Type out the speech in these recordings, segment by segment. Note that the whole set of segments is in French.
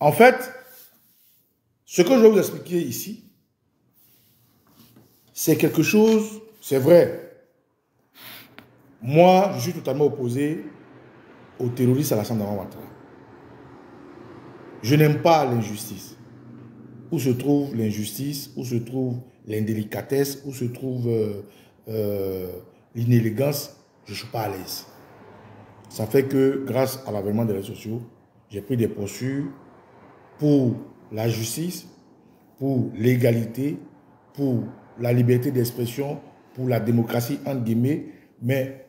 En fait, ce que je vais vous expliquer ici, c'est quelque chose, c'est vrai. Moi, je suis totalement opposé aux terroristes Alassane Dramane Ouattara. Je n'aime pas l'injustice. Où se trouve l'injustice, où se trouve l'indélicatesse, où se trouve l'inélégance, je ne suis pas à l'aise. Ça fait que grâce à l'avènement des réseaux sociaux, j'ai pris des postures pour la justice, pour l'égalité, pour la liberté d'expression, pour la démocratie, entre guillemets. Mais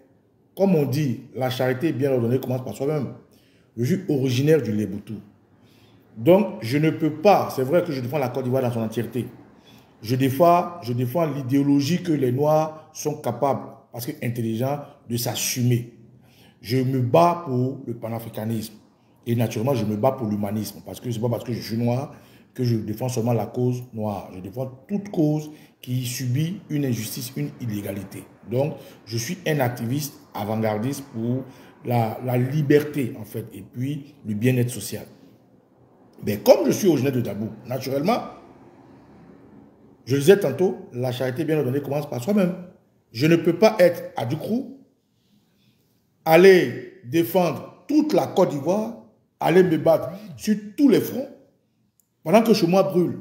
comme on dit, la charité bien ordonnée commence par soi-même. Je suis originaire du Léboutou. Donc, je ne peux pas, c'est vrai que je défends la Côte d'Ivoire dans son entièreté. Je défends l'idéologie que les Noirs sont capables, parce que intelligents, de s'assumer. Je me bats pour le panafricanisme. Et naturellement, je me bats pour l'humanisme. Parce que ce n'est pas parce que je suis noir que je défends seulement la cause noire. Je défends toute cause qui subit une injustice, une illégalité. Donc, je suis un activiste avant-gardiste pour la liberté, en fait, et puis le bien-être social. Mais comme je suis originaire de Dabou, naturellement, je disais tantôt, la charité bien ordonnée commence par soi-même. Je ne peux pas être à Doukrou, aller défendre toute la Côte d'Ivoire, aller me battre sur tous les fronts, pendant que chez moi brûle.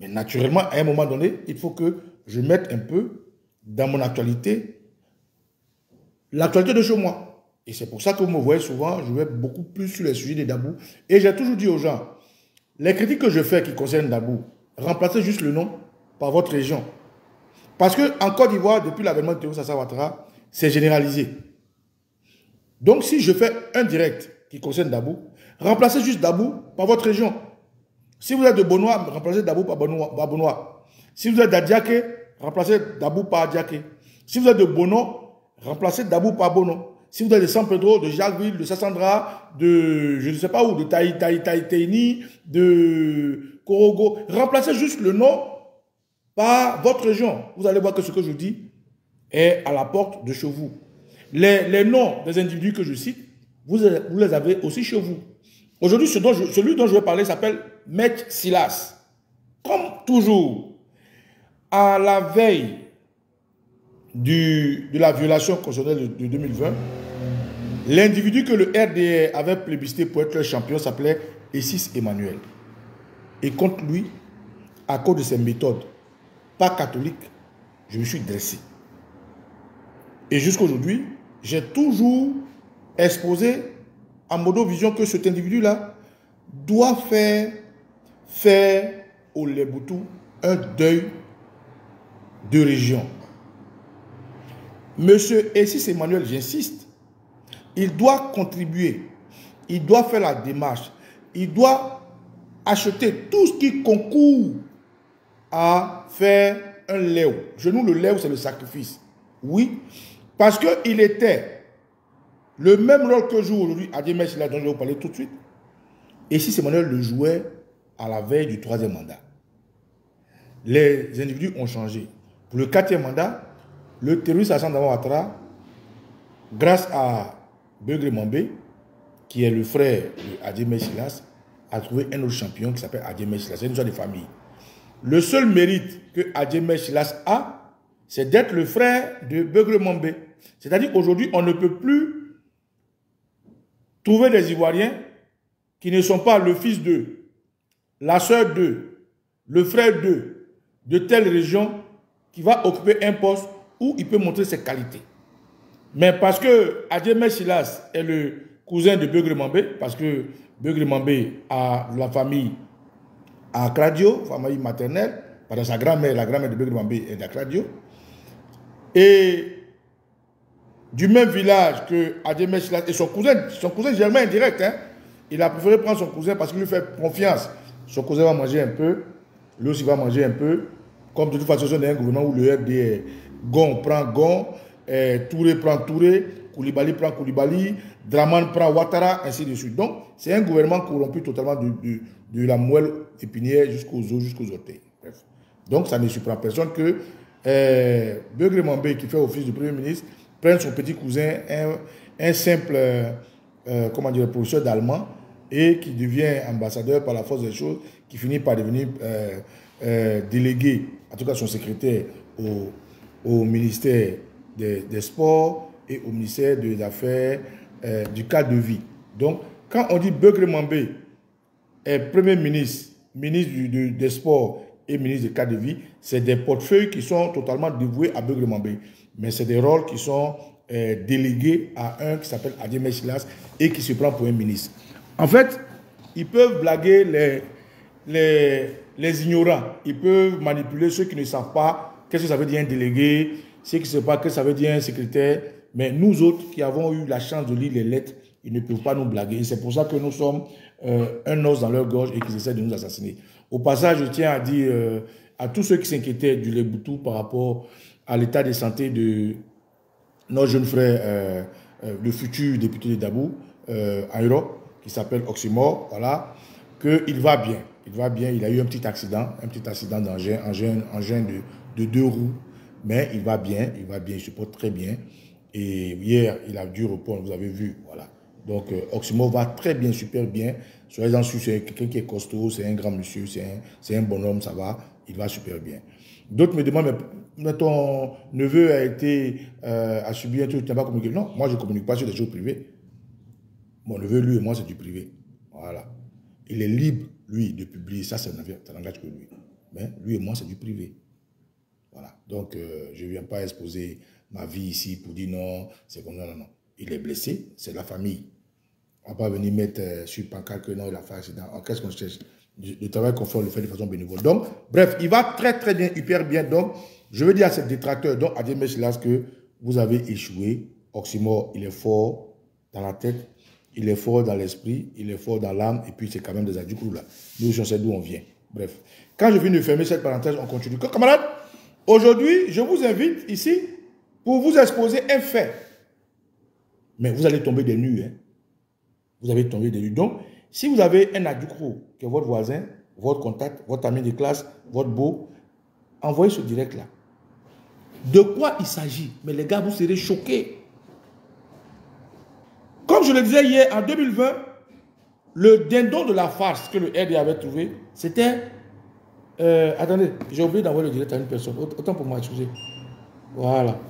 Mais naturellement, à un moment donné, il faut que je mette un peu dans mon actualité, l'actualité de chez moi. Et c'est pour ça que vous me voyez souvent, je vais beaucoup plus sur les sujets des Dabou. Et j'ai toujours dit aux gens, les critiques que je fais qui concernent Dabou, remplacez juste le nom par votre région. Parce qu'en Côte d'Ivoire, depuis l'avènement de Théo Alassane Ouattara, c'est généralisé. Donc si je fais un direct qui concerne Dabou, remplacez juste Dabou par votre région. Si vous êtes de Bonois, remplacez Dabou par Bonois. Si vous êtes d'Adiaké, remplacez Dabou par Adiaké. Si vous êtes de Bono, remplacez Dabou par Bono. Si vous êtes de San Pedro, de Jacquesville, de Sassandra, de je ne sais pas où, de Taïtaïni, de Korogo, remplacez juste le nom par votre région. Vous allez voir que ce que je dis est à la porte de chez vous. Les noms des individus que je cite, vous les avez aussi chez vous. Aujourd'hui, celui dont je vais parler s'appelle Maître Silas. Comme toujours, à la veille de la violation constitutionnelle de 2020, l'individu que le RDR avait plébiscité pour être le champion s'appelait Essis Emmanuel. Et contre lui, à cause de ses méthodes pas catholiques, je me suis dressé. Et jusqu'à aujourd'hui, j'ai toujours exposé à Modo-Vision que cet individu-là doit faire au Léboutou un deuil de région. Monsieur Essis Emmanuel, j'insiste, il doit contribuer, il doit faire la démarche, il doit acheter tout ce qui concourt à faire un léo. Chez nous, le léo, c'est le sacrifice. Oui, parce qu'il était le même rôle que joue aujourd'hui Adjemé Silas, dont je vais vous parler tout de suite. Essis Emmanuel le jouait à la veille du 3e mandat. Les individus ont changé. Pour le 4e mandat, le terroriste Alassane Dramane Ouattara, grâce à Begré Mambé, qui est le frère de Adjemé Silas, a trouvé un autre champion qui s'appelle Adjemé Silas. C'est une histoire de famille. Le seul mérite que Adjemé Silas a, c'est d'être le frère de Begré Mambé. C'est-à-dire qu'aujourd'hui, on ne peut plus trouver des Ivoiriens qui ne sont pas le fils d'eux, la sœur d'eux, le frère d'eux, de telle région, qui va occuper un poste où il peut montrer ses qualités. Mais parce que Adjemé Silas est le cousin de Begré Mambé, parce que Begré Mambé a la famille à Kradio, famille maternelle, parce que sa grand-mère, la grand-mère de Begré Mambé est d'Akradio. Et du même village que Adjemé Silas et son cousin germain indirect, hein, il a préféré prendre son cousin parce qu'il lui fait confiance. Son cousin va manger un peu, lui aussi va manger un peu. Comme de toute façon, c'est un gouvernement où le RD Gon prend Gon, Touré prend Touré, Koulibaly prend Koulibaly, Dramane prend Ouattara, ainsi de suite. Donc, c'est un gouvernement corrompu totalement de la moelle épinière jusqu'aux os, jusqu'aux orteils. Bref. Donc, ça ne surprend personne que Begré Mambé, qui fait office de Premier ministre, prenne son petit cousin, un simple comment dire, professeur d'allemand, et qui devient ambassadeur par la force des choses, qui finit par devenir délégué, en tout cas son secrétaire, au ministère des Sports et au ministère des Affaires du cadre de vie. Donc, quand on dit Beugre Mambé est Premier ministre, ministre des Sports et ministre du cadre de vie, c'est des portefeuilles qui sont totalement dévoués à Beugre Mambé. Mais c'est des rôles qui sont délégués à un qui s'appelle Adjemé Silas et qui se prend pour un ministre. En fait, ils peuvent blaguer les ignorants. Ils peuvent manipuler ceux qui ne savent pas qu'est-ce que ça veut dire un délégué, ceux qui ne savent pas qu'est-ce que ça veut dire un secrétaire. Mais nous autres qui avons eu la chance de lire les lettres, ils ne peuvent pas nous blaguer. Et c'est pour ça que nous sommes un os dans leur gorge et qu'ils essaient de nous assassiner. Au passage, je tiens à dire à tous ceux qui s'inquiétaient du Leboutou par rapport à l'état de santé de notre jeune frère, le futur député de Dabou, en Europe, qui s'appelle Oxymore, voilà, qu'il va bien. Il va bien, il a eu un petit accident d'engin de 2 roues, mais il va bien, il se porte très bien. Et hier, il a dû répondre, vous avez vu, voilà. Donc, Oxymore va très bien, super bien. Soyez-en sûrs, c'est quelqu'un qui est costaud, c'est un grand monsieur, c'est un bonhomme, ça va, il va super bien. D'autres me demandent, mais ton neveu a subi un truc, tu n'as pas communiqué. Non, moi je ne communique pas sur des choses privées. Mon neveu, lui et moi, c'est du privé. Voilà. Il est libre, lui, de publier. Ça n'engage que lui. Mais lui et moi, c'est du privé. Voilà. Donc, je ne viens pas exposer ma vie ici pour dire non, c'est comme ça, non, non. Il est blessé, c'est la famille. On ne va pas venir mettre sur pancarte que non, il a fait un accident. Qu'est-ce qu'on cherche? Le travail qu'on fait, on le fait de façon bénévole. Donc, bref, il va très très bien, hyper bien. Donc, je veux dire à ces détracteurs, donc à Adjemé Silas, que vous avez échoué. Oxymore, il est fort dans la tête, il est fort dans l'esprit, il est fort dans l'âme, et puis c'est quand même des adjoucrous là. Nous, on sait d'où on vient. Bref. Quand je viens de fermer cette parenthèse, on continue. Camarades, aujourd'hui, je vous invite ici pour vous exposer un fait. Mais vous allez tomber des nues, hein. Vous allez tomber des nues. Donc, si vous avez un adjoucrou qui est votre voisin, votre contact, votre ami de classe, votre beau, envoyez ce direct-là. De quoi il s'agit? Mais les gars, vous serez choqués. Comme je le disais hier, en 2020, le dindon de la farce que le RD avait trouvé, c'était... attendez, j'ai oublié d'envoyer le direct à une personne. Autant pour moi, excusez. Voilà.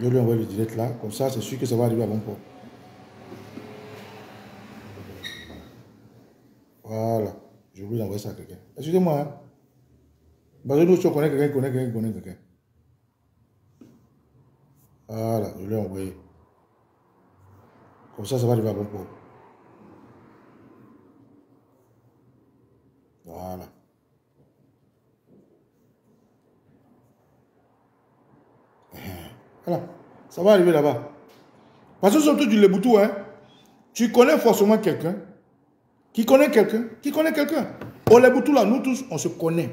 Je lui envoie le direct là. Comme ça, c'est sûr que ça va arriver à bon port. Voilà. J'ai oublié d'envoyer ça à quelqu'un. Excusez-moi. Hein. Parce que nous, si on connaît quelqu'un, connaît quelqu'un. Voilà, je l'ai envoyé. Comme ça va arriver à bon port. Voilà. Voilà. Ça va arriver là-bas. Parce que surtout du Leboutou, hein, tu connais forcément quelqu'un qui connaît quelqu'un qui connaît quelqu'un. Au Leboutou, là, nous tous, on se connaît.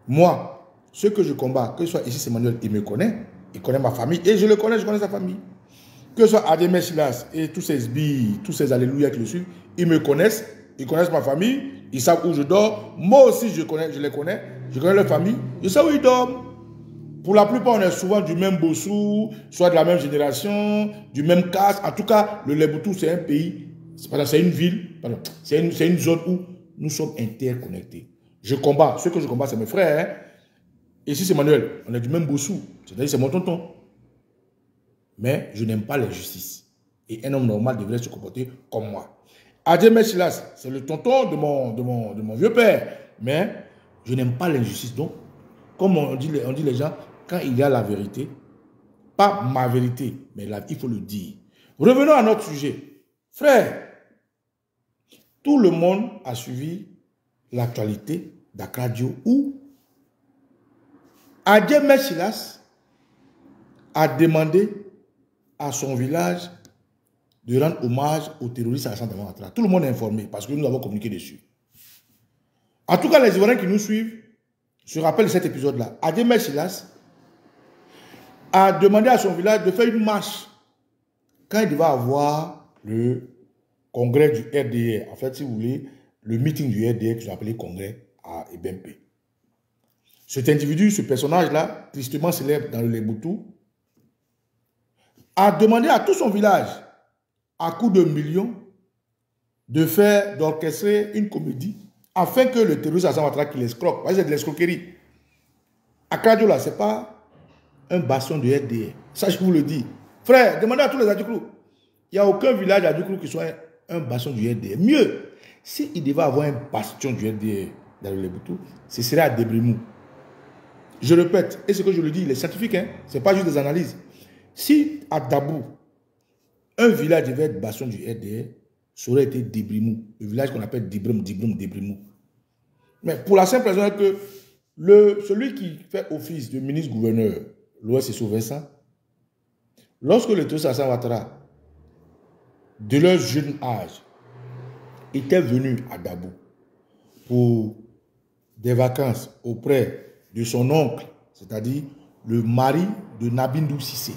Moi, ce que je combats, que ce soit ici, c'est Manuel, il me connaît. Il connaît ma famille. Et je le connais, je connais sa famille. Que ce soit Adjemé Silas et tous ces sbires, tous ces alléluia qui le suivent, ils me connaissent, ils connaissent ma famille, ils savent où je dors. Moi aussi, je les connais, je connais leur famille, je sais où ils dorment. Pour la plupart, on est souvent du même bossou, soit de la même génération, du même caste. En tout cas, le Leboutou, c'est un pays, c'est une ville, c'est une zone où nous sommes interconnectés. Je combats, ce que je combats, c'est mes frères. Hein. Ici, c'est Manuel, on est du même bossou, c'est-à-dire c'est mon tonton. Mais je n'aime pas l'injustice. Et un homme normal devrait se comporter comme moi. Adjemé Silas, c'est le tonton de mon vieux père. Mais je n'aime pas l'injustice. Donc, comme on dit les gens, quand il y a la vérité, pas ma vérité, mais il faut le dire. Revenons à notre sujet. Frère, tout le monde a suivi l'actualité d'Akradio où Adjemé Silas a demandé à son village de rendre hommage aux terroristes à la Santa Ouattara. Tout le monde est informé parce que nous avons communiqué dessus. En tout cas, les Ivoiriens qui nous suivent se rappellent de cet épisode-là. Adjemé Silas a demandé à son village de faire une marche quand il devait avoir le congrès du RDR. En fait, si vous voulez, le meeting du RDR qu'ils ont appelé congrès à Ebempe. Cet individu, ce personnage-là, tristement célèbre dans le Leboutou, a demandé à tout son village, à coups de millions, d'orchestrer une comédie afin que le terroriste Alassane Ouattara qui l'escroque, parce que c'est de l'escroquerie. Akradjo là, ce n'est pas un bastion de RDR. Ça, je vous le dis. Frère, demandez à tous les Adjoukrou. Il n'y a aucun village Adjoukrou qui soit un bastion du RDR. Mieux, s'il devait avoir un bastion du RDR dans le Léboutou, ce serait à Débrimou. Je répète, et ce que je le dis, il est scientifique, hein? Ce n'est pas juste des analyses. Si à Dabou, un village devait être bastion du RDR, ça aurait été Débrimou, le village qu'on appelle Débrimou. Mais pour la simple raison que celui qui fait office de ministre-gouverneur, l'OSSO Vincent, lorsque le terroriste Alassane Ouattara, de leur jeune âge, était venu à Dabou pour des vacances auprès de son oncle, c'est-à-dire le mari de Nabindou Sissé,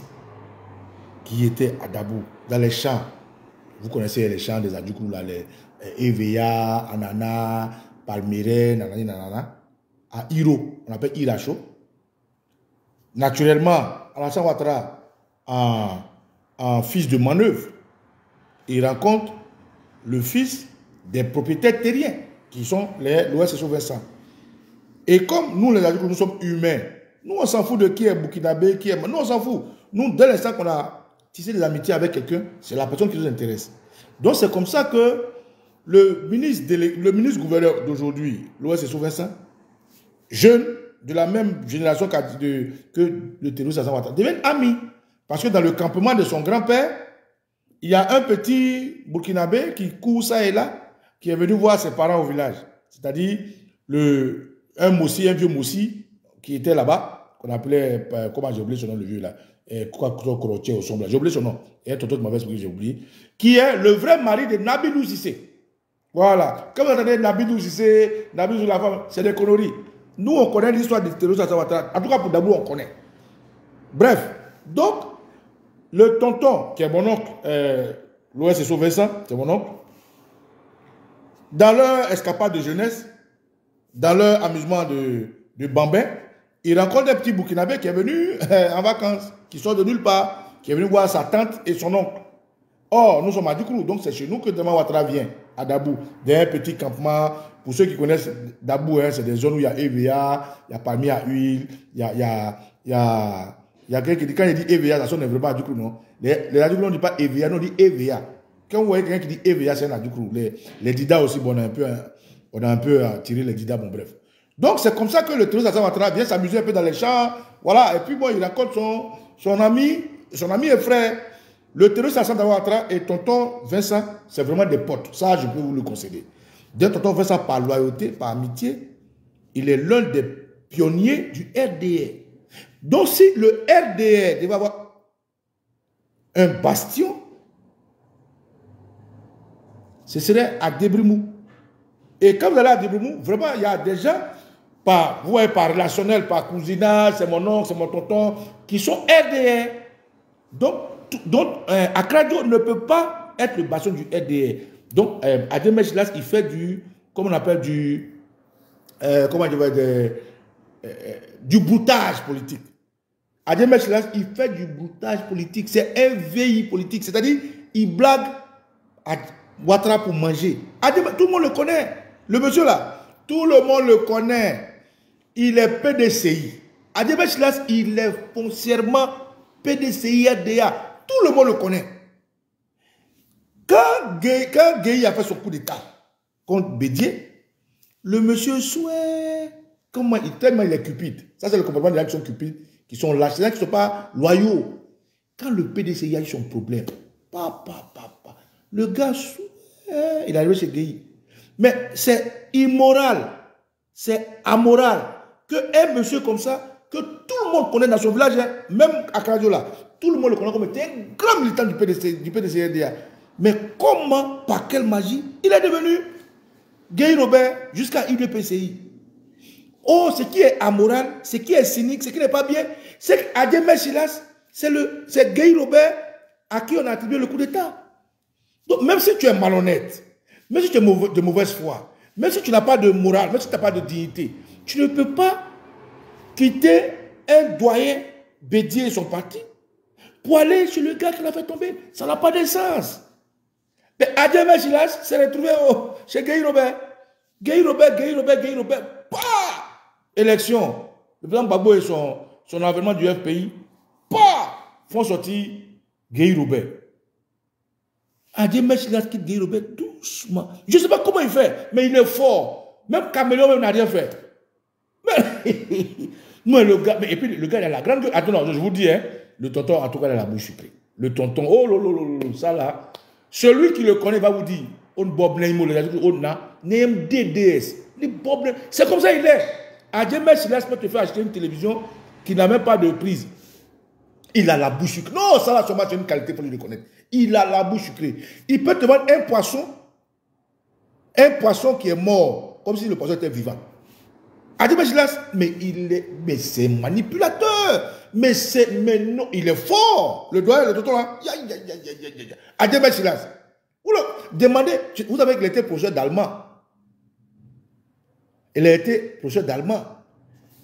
qui était à Dabou, dans les champs. Vous connaissez les champs des Adjoukrou, là, les EVA, Anana, Palmeret, nanana, à Hiro, on appelle Iracho. Naturellement, Alassane Ouattara, en fils de manœuvre, il rencontre le fils des propriétaires terriens, qui sont l'OSSO Vincent. Et comme nous, les Adjoukrou, nous sommes humains, nous, on s'en fout de qui est Burkinabé, qui est... Nous, on s'en fout. Nous, dès l'instant qu'on a tissé des amitiés avec quelqu'un, c'est la personne qui nous intéresse. Donc, c'est comme ça que le ministre gouverneur d'aujourd'hui, l'OSSO Vincent, jeune, de la même génération que le terroriste Alassane Ouattara, deviennent amis. Parce que dans le campement de son grand-père, il y a un petit Burkinabé qui court ça et là, qui est venu voir ses parents au village. C'est-à-dire un vieux Moussi qui était là-bas, qu'on appelait, comment j'ai oublié son nom, le vieux là, j'ai oublié son nom, et un tonton qui m'avait expliqué, j'ai oublié, qui est le vrai mari de Nabindou Sissé. Voilà. Quand vous entendez Nabindou Sissé, Nabindou la femme, c'est des conneries. Nous, on connaît l'histoire des terroristes Alassane Ouattara. En tout cas, pour Dabou, on connaît. Bref. Donc, le tonton, qui est mon oncle, l'OSSO Vincent, c'est mon oncle, dans leur escapade de jeunesse, dans leur amusement de bambin, il rencontre des petits Burkinabés qui est venu en vacances, qui sont de nulle part, qui est venu voir sa tante et son oncle. Or, nous sommes à Adjoukrou, donc c'est chez nous que Alassane Ouattara vient, à Dabou, d'un petit campement. Pour ceux qui connaissent Dabou, hein, c'est des zones où il y a EVA, il y a palmier à huile, il y a quelqu'un qui dit, quand il dit EVA, ça sonne vraiment à Adjoukrou, non? Les Adjoukrou, on ne dit pas EVA, non, on dit EVA. Quand vous voyez quelqu'un qui dit EVA, c'est un Adjoukrou. Les Dida aussi, bon, on a un peu tiré les Dida, bon, bref. Donc, c'est comme ça que le terroriste Alassane Ouattara vient s'amuser un peu dans les champs, voilà, et puis bon, il rencontre son ami et frère. Le terroriste Alassane Ouattara et tonton Vincent, c'est vraiment des potes. Ça, je peux vous le concéder. D'un tonton Vincent, par loyauté, par amitié, il est l'un des pionniers du RDR. Donc, si le RDR devait avoir un bastion, ce serait à Débrimou. Et quand vous allez à Débrimou, vraiment, il y a des gens, vous voyez, par relationnel, par cousinage, c'est mon oncle, c'est mon tonton, qui sont RDR. Donc, Akradjo ne peut pas être le bastion du RDR. Donc, Adem Mechilas, il fait comment on appelle du broutage politique. Adem Mechilas, il fait du broutage politique. C'est un VI politique. C'est-à-dire, il blague à Ouattara pour manger. Tout le monde le connaît. Le monsieur là, tout le monde le connaît. Il est PDCI. Adem Mechilas, il est foncièrement PDCI RDA. Tout le monde le connaît. Quand Gueye a fait son coup d'état contre Bédier, le monsieur souhait, tellement il est cupide. Ça, c'est le comportement des gens qui sont cupides, qui sont lâches, des gens qui ne sont pas loyaux. Quand le PDCI a eu son problème, le gars souhait, il est arrivé chez Gueye. Mais c'est immoral, c'est amoral qu'un monsieur comme ça, que tout le monde connaît dans son village, même à Akradjo là, tout le monde le connaît comme étant un grand militant du PDCRDA. Mais comment, par quelle magie, il est devenu Gueye Robert jusqu'à IDPCI. Oh, ce qui est amoral, ce qui est cynique, ce qui n'est pas bien, c'est qu'Adem Mechilas, c'est Gueye Robert à qui on a attribué le coup d'État. Donc, même si tu es malhonnête, même si tu es de mauvaise foi, même si tu n'as pas de morale, même si tu n'as pas de dignité, tu ne peux pas quitter un doyen Bédier et son parti pour aller chez le gars qui l'a fait tomber. Ça n'a pas de sens. Mais Adjemé Silas s'est retrouvé chez Guy Robert. Guy Robert. Pas élection. Le président Gbagbo et son environnement du FPI. Pas font sortir Guy Robert. Adjemé Silas quitte Guy Robert doucement. Je ne sais pas comment il fait, mais il est fort. Même Caméléon n'a rien fait. Mais, moi, le gars, et puis le gars, il a la grande gueule. Attends, non, je vous dis, hein, le tonton, en tout cas, il a la bouche sucrée. Le tonton, oh lolo, ça là. Celui qui le connaît va vous dire, on bob on a, name DDS. C'est comme ça il est. Adjemé Silas peut te faire acheter une télévision qui n'a même pas de prise. Il a la bouche sucrée. Non, ça là, c'est une qualité pour lui reconnaître. Il a la bouche sucrée. Il peut te vendre un poisson qui est mort, comme si le poisson était vivant. Adjemé Silas, mais c'est manipulateur. Mais non, il est fort. Le doigt, le tonton là. Adjemé Silas. Demandez, vous savez qu'il était professeur d'allemand. Il a été professeur d'allemand.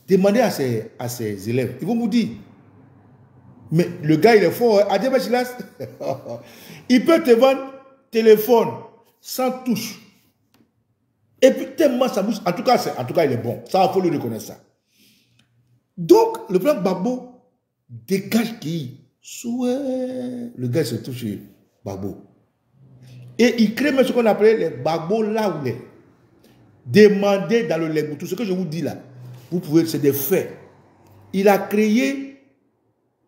Demandez à ses élèves. Ils vont vous dire. Mais le gars, il est fort. Hein? Adjemé Silas, il peut te vendre téléphone sans touche. Et puis tellement ça bouge. En tout cas, il est bon. Ça, il faut lui reconnaître ça. Donc, le plan Gbagbo dégage qui souhait. Le gars se touche chez Gbagbo. Et il crée même ce qu'on appelait les Gbagbo Laoulé. Demandez dans le Léboutou. Ce que je vous dis là, vous pouvez, c'est des faits. Il a créé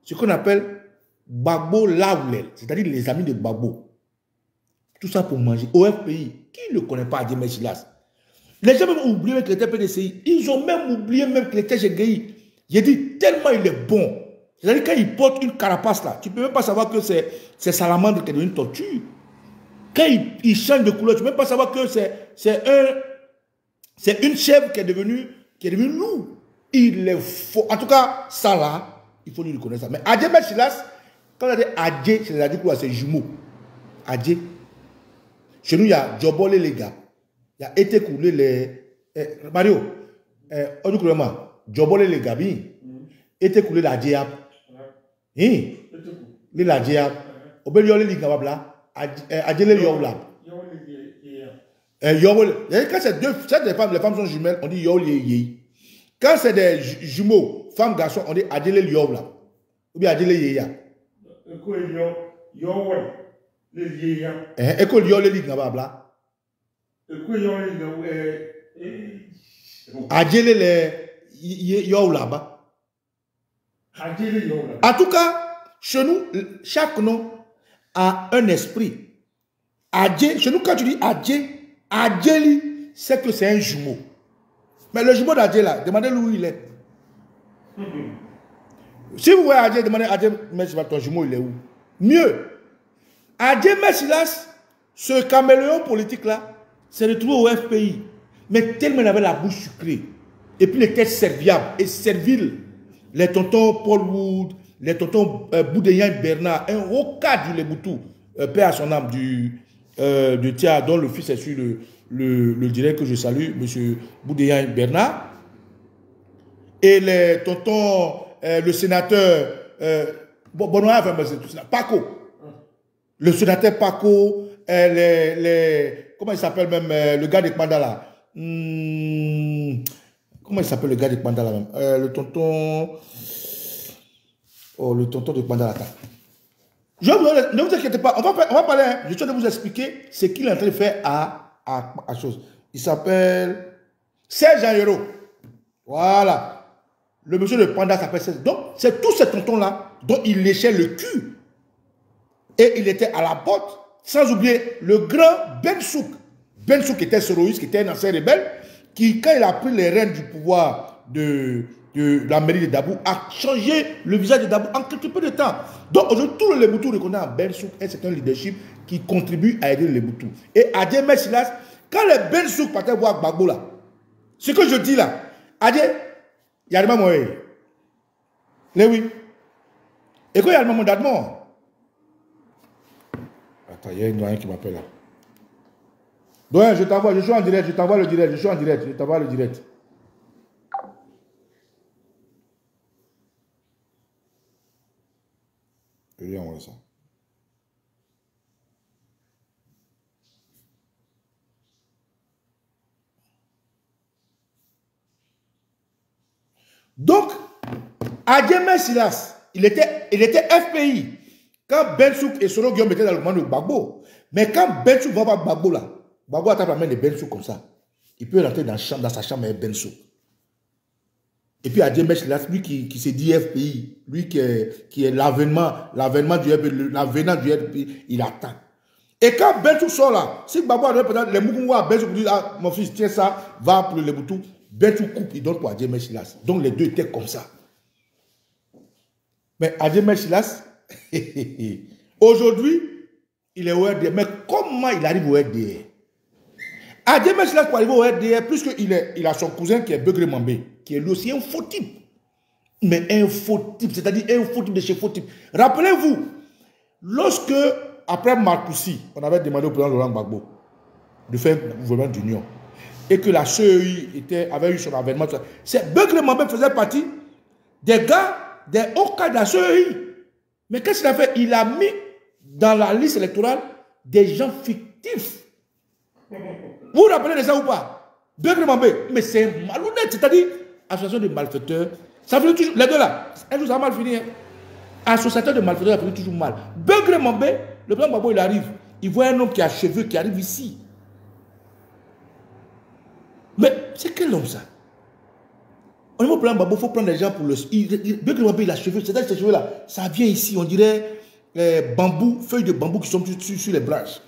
ce qu'on appelle Gbagbo Laoulé, c'est-à-dire les amis de Gbagbo. Tout ça pour manger. Au FPI, qui ne connaît pas Adjemé Silas? Les gens ont oublié qu'il était PDCI. Ils ont même oublié même qu'il était chez Gueye. J'ai dit, tellement il est bon. C'est-à-dire quand il porte une carapace là, tu ne peux même pas savoir que c'est salamandre qui est devenu une tortue. Quand il change de couleur, tu ne peux même pas savoir que c'est une chèvre qui est devenue loup. Il est faux. En tout cas, ça là, il faut lui reconnaître ça. Mais Adjemé Silas, quand on a dit Adjé, c'est-à-dire quoi? C'est jumeau. Adjé. Chez nous, il y a Djobole les gars. Il y a été coulé les... Mario, on dit comment? Djobole les gars, bien. Été coulé la diable. Les la diable. On peut lui dire Adjele Yowla. Quand c'est des femmes, les femmes sont jumelles, on dit Yowli. Quand c'est des jumeaux, femmes, garçons, on dit Adjele Yowla. Ou bien Adjele Yeya. École Yowli les gars, Adjele les Yowla. En tout cas, chez nous, chaque nom a un esprit. Adjé, chez nous, quand tu dis Adjé, Adjéli, c'est que c'est un jumeau. Mais le jumeau d'Adjé là, demandez-lui où il est. Si vous voyez Adjé, demandez Adjé, mais ton jumeau, il est où? Mieux, Adjemé Silas, ce caméléon politique là, s'est retrouvé au FPI. Mais tellement il avait la bouche sucrée. Et puis il était serviable et servile. Les tontons Paul Wood, les tontons Boudéyan Bernard, un haut cadre du Léboutou, père à son âme de Tia, dont le fils est sur le direct que je salue, M. Boudéyan Bernard. Et les tontons, le sénateur, Paco, le sénateur Paco, comment il s'appelle même, le gars de Kmandala. Comment il s'appelle le gars de Kmandala même? Le tonton de Kmandala. Ne vous inquiétez pas, on va parler, hein. Je suis en train de vous expliquer ce qu'il est en train de faire à chose. Il s'appelle Serge Ayero. Voilà. Le monsieur de Panda s'appelle Serge. Donc, c'est tous ces tontons-là dont il léchait le cul. Et il était à la botte. Sans oublier le grand Ben Souk. Ben Souk était soroïste, qui était un ancien rebelle, qui, quand il a pris les rênes du pouvoir de la mairie de Dabou, a changé le visage de Dabou en quelque peu de temps. Donc aujourd'hui, tout le Léboutou reconnaît en Ben Souk un certain leadership qui contribue à aider le Léboutou. Et Adjemé Silas, quand les Ben Souk partaient voir Gbagbo là, ce que je dis là, Adjé, il y a des mamans, oui. Et quand il y a le maman d'Admon, attends, il y a une doyen qui m'appelle là. Doyen, je t'envoie, je suis en direct, je t'envoie le direct, je t'envoie le direct. Je lui envoie ça. Donc, Adjemé Silas, il était FPI. Quand Bensouk et Soro Guillaume étaient dans le commande de Gbagbo, mais quand Bensouk va voir Gbagbo là, Gbagbo attaque la main de Bensouk comme ça. Il peut rentrer dans sa chambre avec Bensouk. Et puis Adjemé Silas, lui qui se dit FPI, lui qui est l'avènement du FPI, il attend. Et quand Bensouk sort là, si Gbagbo a donné les Moukoumwa, Bensouk dit, ah, mon fils, tiens ça, va pour le Boutou, Bensouk coupe, il donne pour Adjemé Silas. Donc les deux étaient comme ça. Mais Adjemé Silas, aujourd'hui, il est au RDR. Mais comment il arrive au RDR? Adjemé Silas, pour arriver au RDR, puisqu'il a son cousin qui est Begré Mambé, qui est lui aussi un faux type. Mais un faux type, c'est-à-dire un faux type de chez faux type. Rappelez-vous, lorsque, après Marcoussi, on avait demandé au président Laurent Gbagbo de faire un gouvernement d'union, et que la CEI avait eu son avènement, c'est Begré Mambé faisait partie des gars, des hauts cas de la CEI. Mais qu'est-ce qu'il a fait? Il a mis dans la liste électorale des gens fictifs. Vous vous rappelez de ça ou pas? Begré Mambé, mais c'est malhonnête, c'est-à-dire association de malfaiteurs. Ça finit toujours, les deux là, un jour ça a mal fini. Hein. Associateur de malfaiteurs, ça finit toujours mal. Begré Mambé, le président Gbagbo, il arrive. Il voit un homme qui a cheveux qui arrive ici. Mais c'est quel homme ça? Au niveau plan Gbagbo, il faut prendre des gens pour le... Begré Mambé, il a cheveux, c'est-à-dire ces cheveux-là, ça vient ici, on dirait bambou, feuilles de bambou qui sont sur les branches.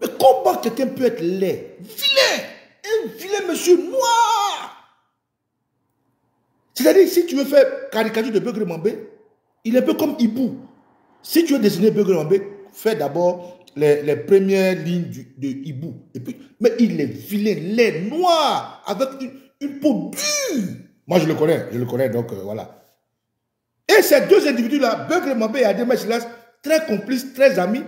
Mais comment quelqu'un peut être laid? Vilain! Un vilain monsieur noir! C'est-à-dire, si tu veux faire caricature de Begré Mambé, il est un peu comme Ibou. Si tu veux dessiner Begré Mambé, fais d'abord les premières lignes de Ibou. Et puis, mais il est vilain, laid, noir, avec une peau dure. Moi, je le connais, donc voilà. Et ces deux individus-là, Begré Mambé et Adjemé Silas, très complices, très amis.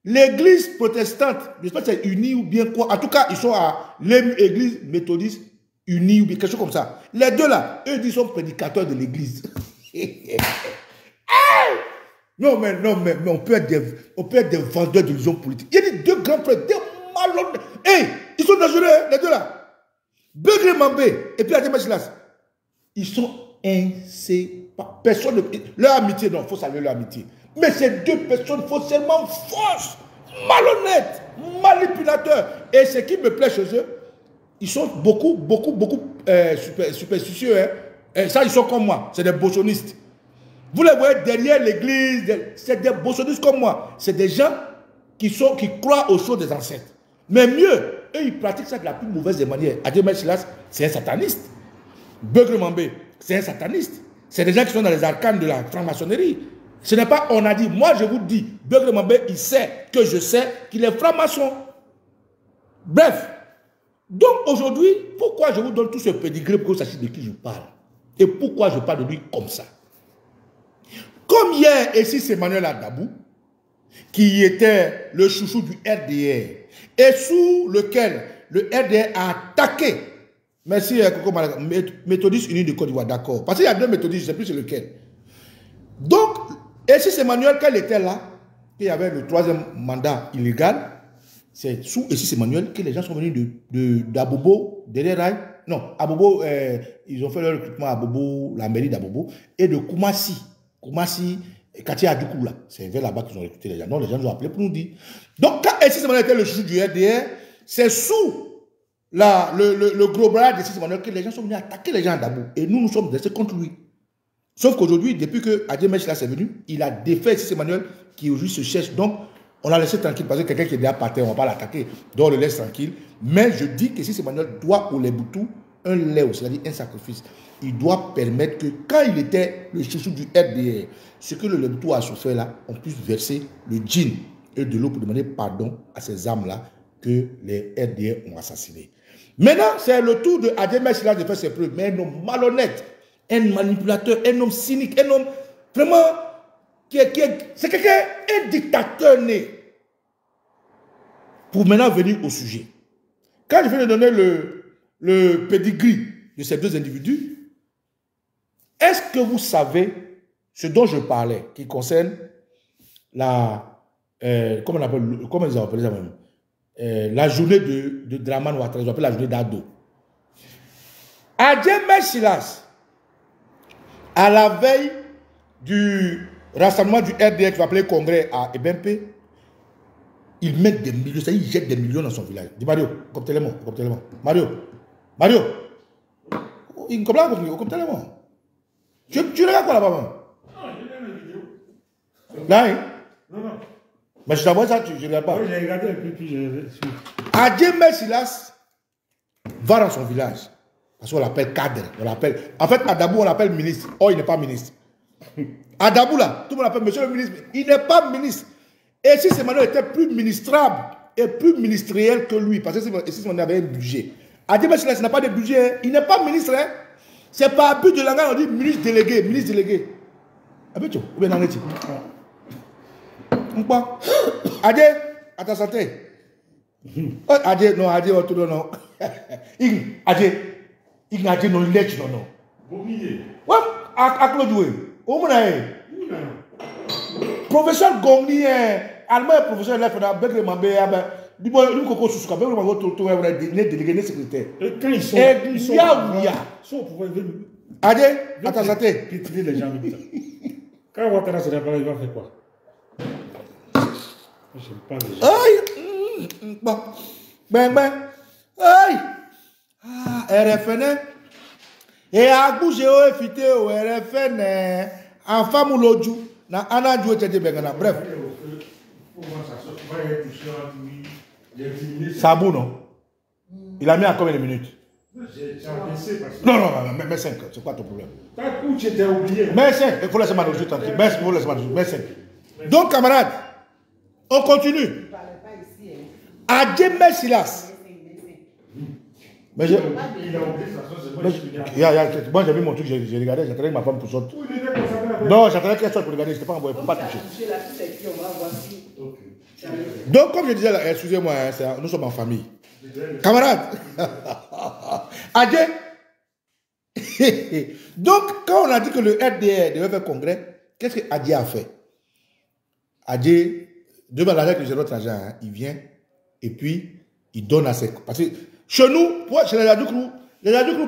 L'église protestante, je ne sais pas si c'est unie ou bien quoi, en tout cas, ils sont à l'église méthodiste unie ou bien quelque chose comme ça. Les deux là, eux, ils sont prédicateurs de l'église. Non, mais on peut être des vendeurs d'illusions politiques. Il y a des deux grands frères, des malhonnêtes. Hey, ils sont dangereux, hein, les deux là. Begré Mambé et puis Adjemé Silas. Ils sont inséparables. Personne ne... Leur amitié, non, il faut saluer leur amitié. Mais ces deux personnes foncièrement fausses, malhonnêtes, manipulateurs. Et ce qui me plaît chez eux, ils sont beaucoup superstitieux. Hein. Et ça, ils sont comme moi. C'est des bossonistes. Vous les voyez derrière l'église, c'est des bossonistes comme moi. C'est des gens qui croient aux choses des ancêtres. Mais mieux, eux, ils pratiquent ça de la plus mauvaise des manières. Adjemé Silas, c'est un sataniste. Begré Mambé, c'est un sataniste. C'est des gens qui sont dans les arcanes de la franc-maçonnerie. Ce n'est pas on a dit, moi je vous dis, Begré Mambé, il sait que je sais qu'il est franc-maçon. Bref, donc aujourd'hui, pourquoi je vous donne tout ce pédigré pour que vous sachiez de qui je parle? Et pourquoi je parle de lui comme ça? Comme hier, ici c'est Emmanuel Adabou, qui était le chouchou du RDR, et sous lequel le RDR a attaqué. Merci, méthodiste unis de Côte d'Ivoire, d'accord. Parce qu'il y a deux méthodistes, je ne sais plus c'est lequel. Donc, et si c'est Emmanuel, quand il était là, qu'il y avait le troisième mandat illégal, c'est sous et si c'est Emmanuel que les gens sont venus d'Abobo, d'Ederaï, non, Abobo, ils ont fait leur recrutement à Abobo, la mairie d'Abobo, et de Koumassi, Katia Adoukou, là, c'est vers là-bas qu'ils ont recruté les gens. Non, les gens nous ont appelé pour nous dire. Donc, quand et si c'est Emmanuel était le chou du RDR, c'est sous le gros bras de si Emmanuel que les gens sont venus attaquer les gens d'Abo, et nous sommes restés contre lui. Sauf qu'aujourd'hui, depuis que Adjemé Silas est venu, il a défait Sis Emmanuel qui aujourd'hui se cherche. Donc, on l'a laissé tranquille parce que quelqu'un qui est déjà parti, on ne va pas l'attaquer. Donc, on le laisse tranquille. Mais je dis que Sis Emmanuel doit au Léboutou un léo, c'est-à-dire un sacrifice. Il doit permettre que quand il était le chouchou du RDR, ce que le Léboutou a souffert là, on puisse verser le djinn et de l'eau pour demander pardon à ces âmes-là que les RDR ont assassinés. Maintenant, c'est le tour de Adjemé Silas de faire ses preuves, mais un homme malhonnête. Un manipulateur, un homme cynique, un homme vraiment c'est quelqu'un, un dictateur né. Pour maintenant venir au sujet. Quand je viens de donner le pedigree de ces deux individus, est-ce que vous savez ce dont je parlais, qui concerne la, comment ils appellent ça même, la journée de Dramane Ouattara, ils appellent la journée d'Ado. Adjemé Silas À la veille du rassemblement du RDR qui va appeler congrès à Ebempe, ils mettent des millions, ça, ils jettent des millions dans son village. Dis Mario, comme tellement. Mario, il me comprend comme tellement. Tu regardes quoi là-bas? Non, j'ai regardé la vidéo. Là, hein? Non. Mais je t'envoie ça, tu ne regardes pas. Oui, j'ai regardé un peu, puis j'ai su. Adjemé Silas va dans son village. Parce qu'on l'appelle cadre. En fait, Adabou, on l'appelle ministre. Oh, il n'est pas ministre. Adabou, là, tout le monde l'appelle monsieur le ministre. Il n'est pas ministre. Et si Emmanuel était plus ministrable et plus ministériel que lui, parce que si on avait un budget. Adjemé Silas n'a pas de budget. Hein. Il n'est pas ministre. Hein. C'est par but de langage, on dit ministre délégué. Abetio, ou bien Nangeti. Pourquoi? Adé, à ta santé. Adé, non, Adé, non. Adé, non, lèche, non. Bombier. Ouais, à Claude, au moins, professeur Gongli, allemand, professeur, là, il faut bien demander, du bon, nous, Coco Souska, bien, on va tout délégué secrétaire. Et quand ils sont au pouvoir, Adé, à ta santé. Pétrir les gens comme ça. Quand Ouattara sera pas là, il va faire quoi? Je ne sais pas les gens. Aïe! Bon. Ben. Aïe! RFN. Et à bouger au FIT au RFN. En femme ou l'autre. Na Anadjou était de Begana. Bref. Sabou, non? Il a mis à combien de minutes? Non, mais 5. C'est quoi ton problème? Tu étais oublié. Mais 5. Il faut laisser ma logique tranquille. Mais 5. Donc, camarades, on continue. Adjemé Silas. Mais j'ai... Moi j'ai vu mon truc, j'ai regardé, j'attendais que ma femme pour sortir. Non, j'attendais qu'elle sorte pour regarder, je n'étais pas envoyé, pour pas toucher. Donc comme je disais, excusez-moi, nous sommes en famille. Camarades, Adjé. Donc quand on a dit que le RDR devait faire congrès, qu'est-ce que Adjé a fait? Adjé, devant la règle de notre agent, il vient et puis il donne à ses... Parce que chez nous, chez les Adjoukrou,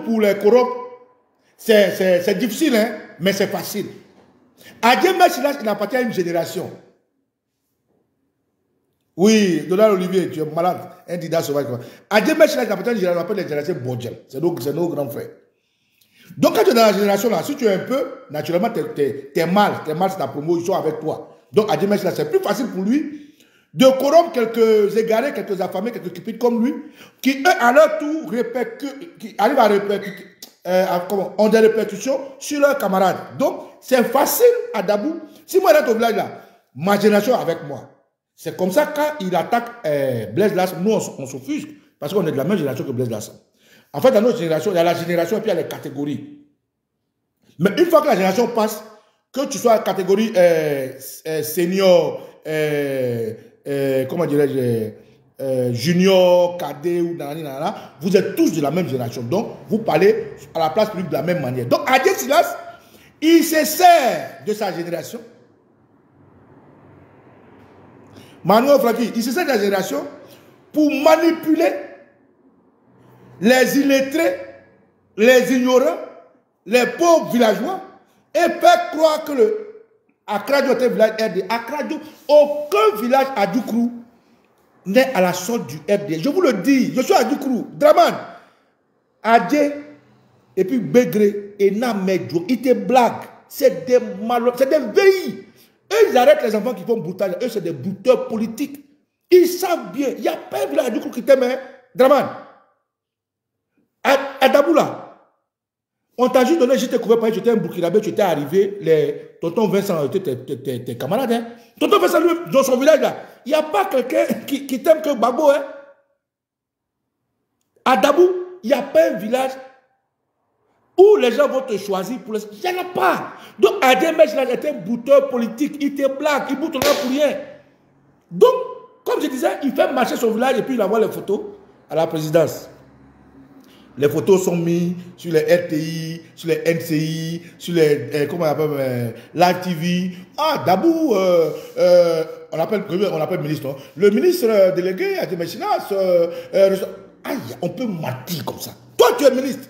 pour les corrompre, c'est difficile, hein, mais c'est facile. Adjemé Silas, il appartient à une génération. Oui, Donald Olivier, tu es malade, un dida sauvage. Adjemé Silas, il appartient à une génération, on appelle la génération Bodjel. C'est nos grands frères. Donc quand tu es dans la génération là, si tu es un peu, naturellement, tu es mal, c'est ta promo, ils sont avec toi. Donc Adjemé Silas, c'est plus facile pour lui de corrompre quelques égarés, quelques affamés, quelques cupides comme lui, qui eux, à leur tour, qui arrivent à répercuter, ont des répercussions sur leurs camarades. Donc, c'est facile à Dabou. Si moi, j'étais au village là, ma génération avec moi. C'est comme ça, quand il attaque Blaise Lassan, nous, on s'offusque, parce qu'on est de la même génération que Blaise Lassan. En fait, dans notre génération, il y a la génération et puis il y a les catégories. Mais une fois que la génération passe, que tu sois catégorie senior, comment dirais-je, junior, cadet ou nanana, vous êtes tous de la même génération. Donc, vous parlez à la place publique de la même manière. Donc, Adjé Silas, il se sert de sa génération. Manuel Flaki, il se sert de sa génération pour manipuler les illettrés, les ignorants, les pauvres villageois et faire croire que le Akradio était un village RD. Akradio, aucun village à Djoukrou n'est à la sorte du RD. Je vous le dis, je suis à Djoukrou, Draman, Adjé, et puis Begré, et Namedjo, ils te blaguent. C'est des malhonnêtes, c'est des veilles. Eux, ils arrêtent les enfants qui font boutage. Eux, c'est des bouteurs politiques. Ils savent bien. Il n'y a pas un village à Djoukrou qui t'aime, hein, Draman. À Daboula. On t'a juste donné, je t'ai couvert par tu étais un Burkinabé, tu étais arrivé, les tonton Vincent étaient tes camarades. Hein. Tonton Vincent, lui, dans son village, là, il n'y a pas quelqu'un qui t'aime que Babo. Hein. À Dabou, il n'y a pas un village où les gens vont te choisir pour les... Il n'y en a pas. Donc, Adjemé Silas était un bouteur politique, il te blague, il boute rien pour rien. Donc, comme je disais, il fait marcher son village et puis il envoie les photos à la présidence. Les photos sont mises sur les RTI, sur les NCI, sur les, comment on appelle, Live TV. Ah, Dabou, on appelle ministre. Hein. Le ministre délégué, Adjemé Silas, aïe, on peut mentir comme ça. Toi, tu es ministre.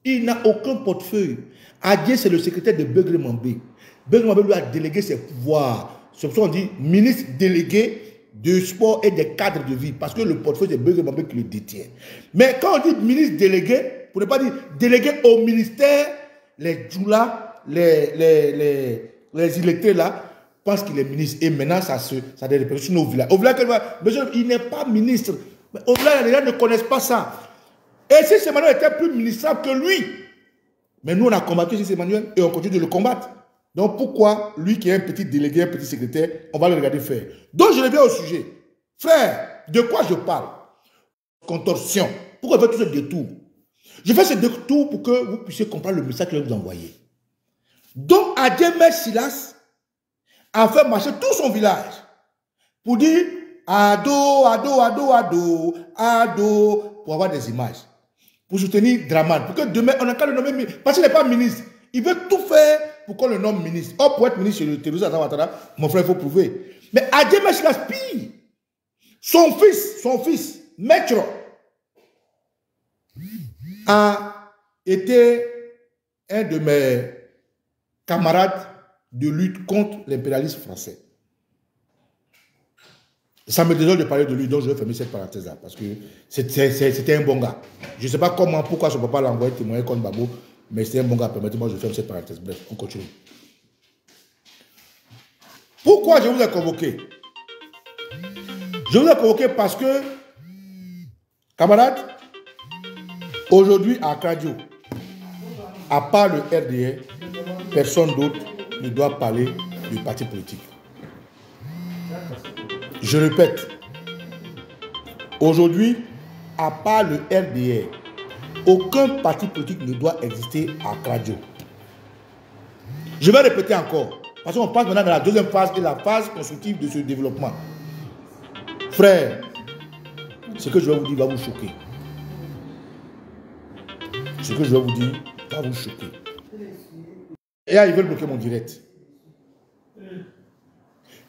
Il n'a aucun portefeuille. Adjé, c'est le secrétaire de Begré Mambé. Begré Mambé lui a délégué ses pouvoirs. C'est pour ça qu'on dit ministre délégué du sport et des cadres de vie. Parce que le portefeuille, c'est Begré Mambé qui le détient. Mais quand on dit ministre délégué, pour ne pas dire délégué au ministère, les djoulas, les illettrés là, pensent qu'il est ministre. Et maintenant, ça a des répercussions au village. Au village, il n'est pas ministre. Mais au village, les gens ne connaissent pas ça. Et si Emmanuel était plus ministrable que lui, mais nous on a combattu Emmanuel et on continue de le combattre. Donc pourquoi lui qui est un petit délégué, un petit secrétaire, on va le regarder faire? Donc je reviens au sujet. Frère, de quoi je parle? Contorsion. Pourquoi je fais tout ce détour? Je fais ce détour pour que vous puissiez comprendre le message que je vais vous envoyer. Donc Adjemé Silas a fait marcher tout son village pour dire ado, ado, ado, ado, ado, pour avoir des images. Pour soutenir Dramane. Pour que demain, on n'a qu'à le nommer ministre. Parce qu'il n'est pas ministre. Il veut tout faire pour qu'on le nomme ministre. Or, pour être ministre chez le terrorisme, mon frère, il faut prouver. Mais Adjemé Silas pire. Son fils, Maître, a été un de mes camarades de lutte contre l'impérialisme français. Ça me désole de parler de lui, donc je vais fermer cette parenthèse-là, parce que c'était un bon gars. Je ne sais pas comment, pourquoi son papa l'a envoyé témoigner contre Babo, mais c'était un bon gars. Permettez-moi, je ferme cette parenthèse. Bref, on continue. Pourquoi je vous ai convoqué? Je vous ai convoqué parce que, camarades, aujourd'hui à Radio, à part le RDR, personne d'autre ne doit parler du parti politique. Je répète, aujourd'hui, à part le RDR, aucun parti politique ne doit exister à Radio. Je vais répéter encore, parce qu'on passe maintenant dans la deuxième phase et la phase constructive de ce développement. Frère, ce que je vais vous dire va vous choquer. Ce que je vais vous dire va vous choquer. Et là, ils veulent bloquer mon direct.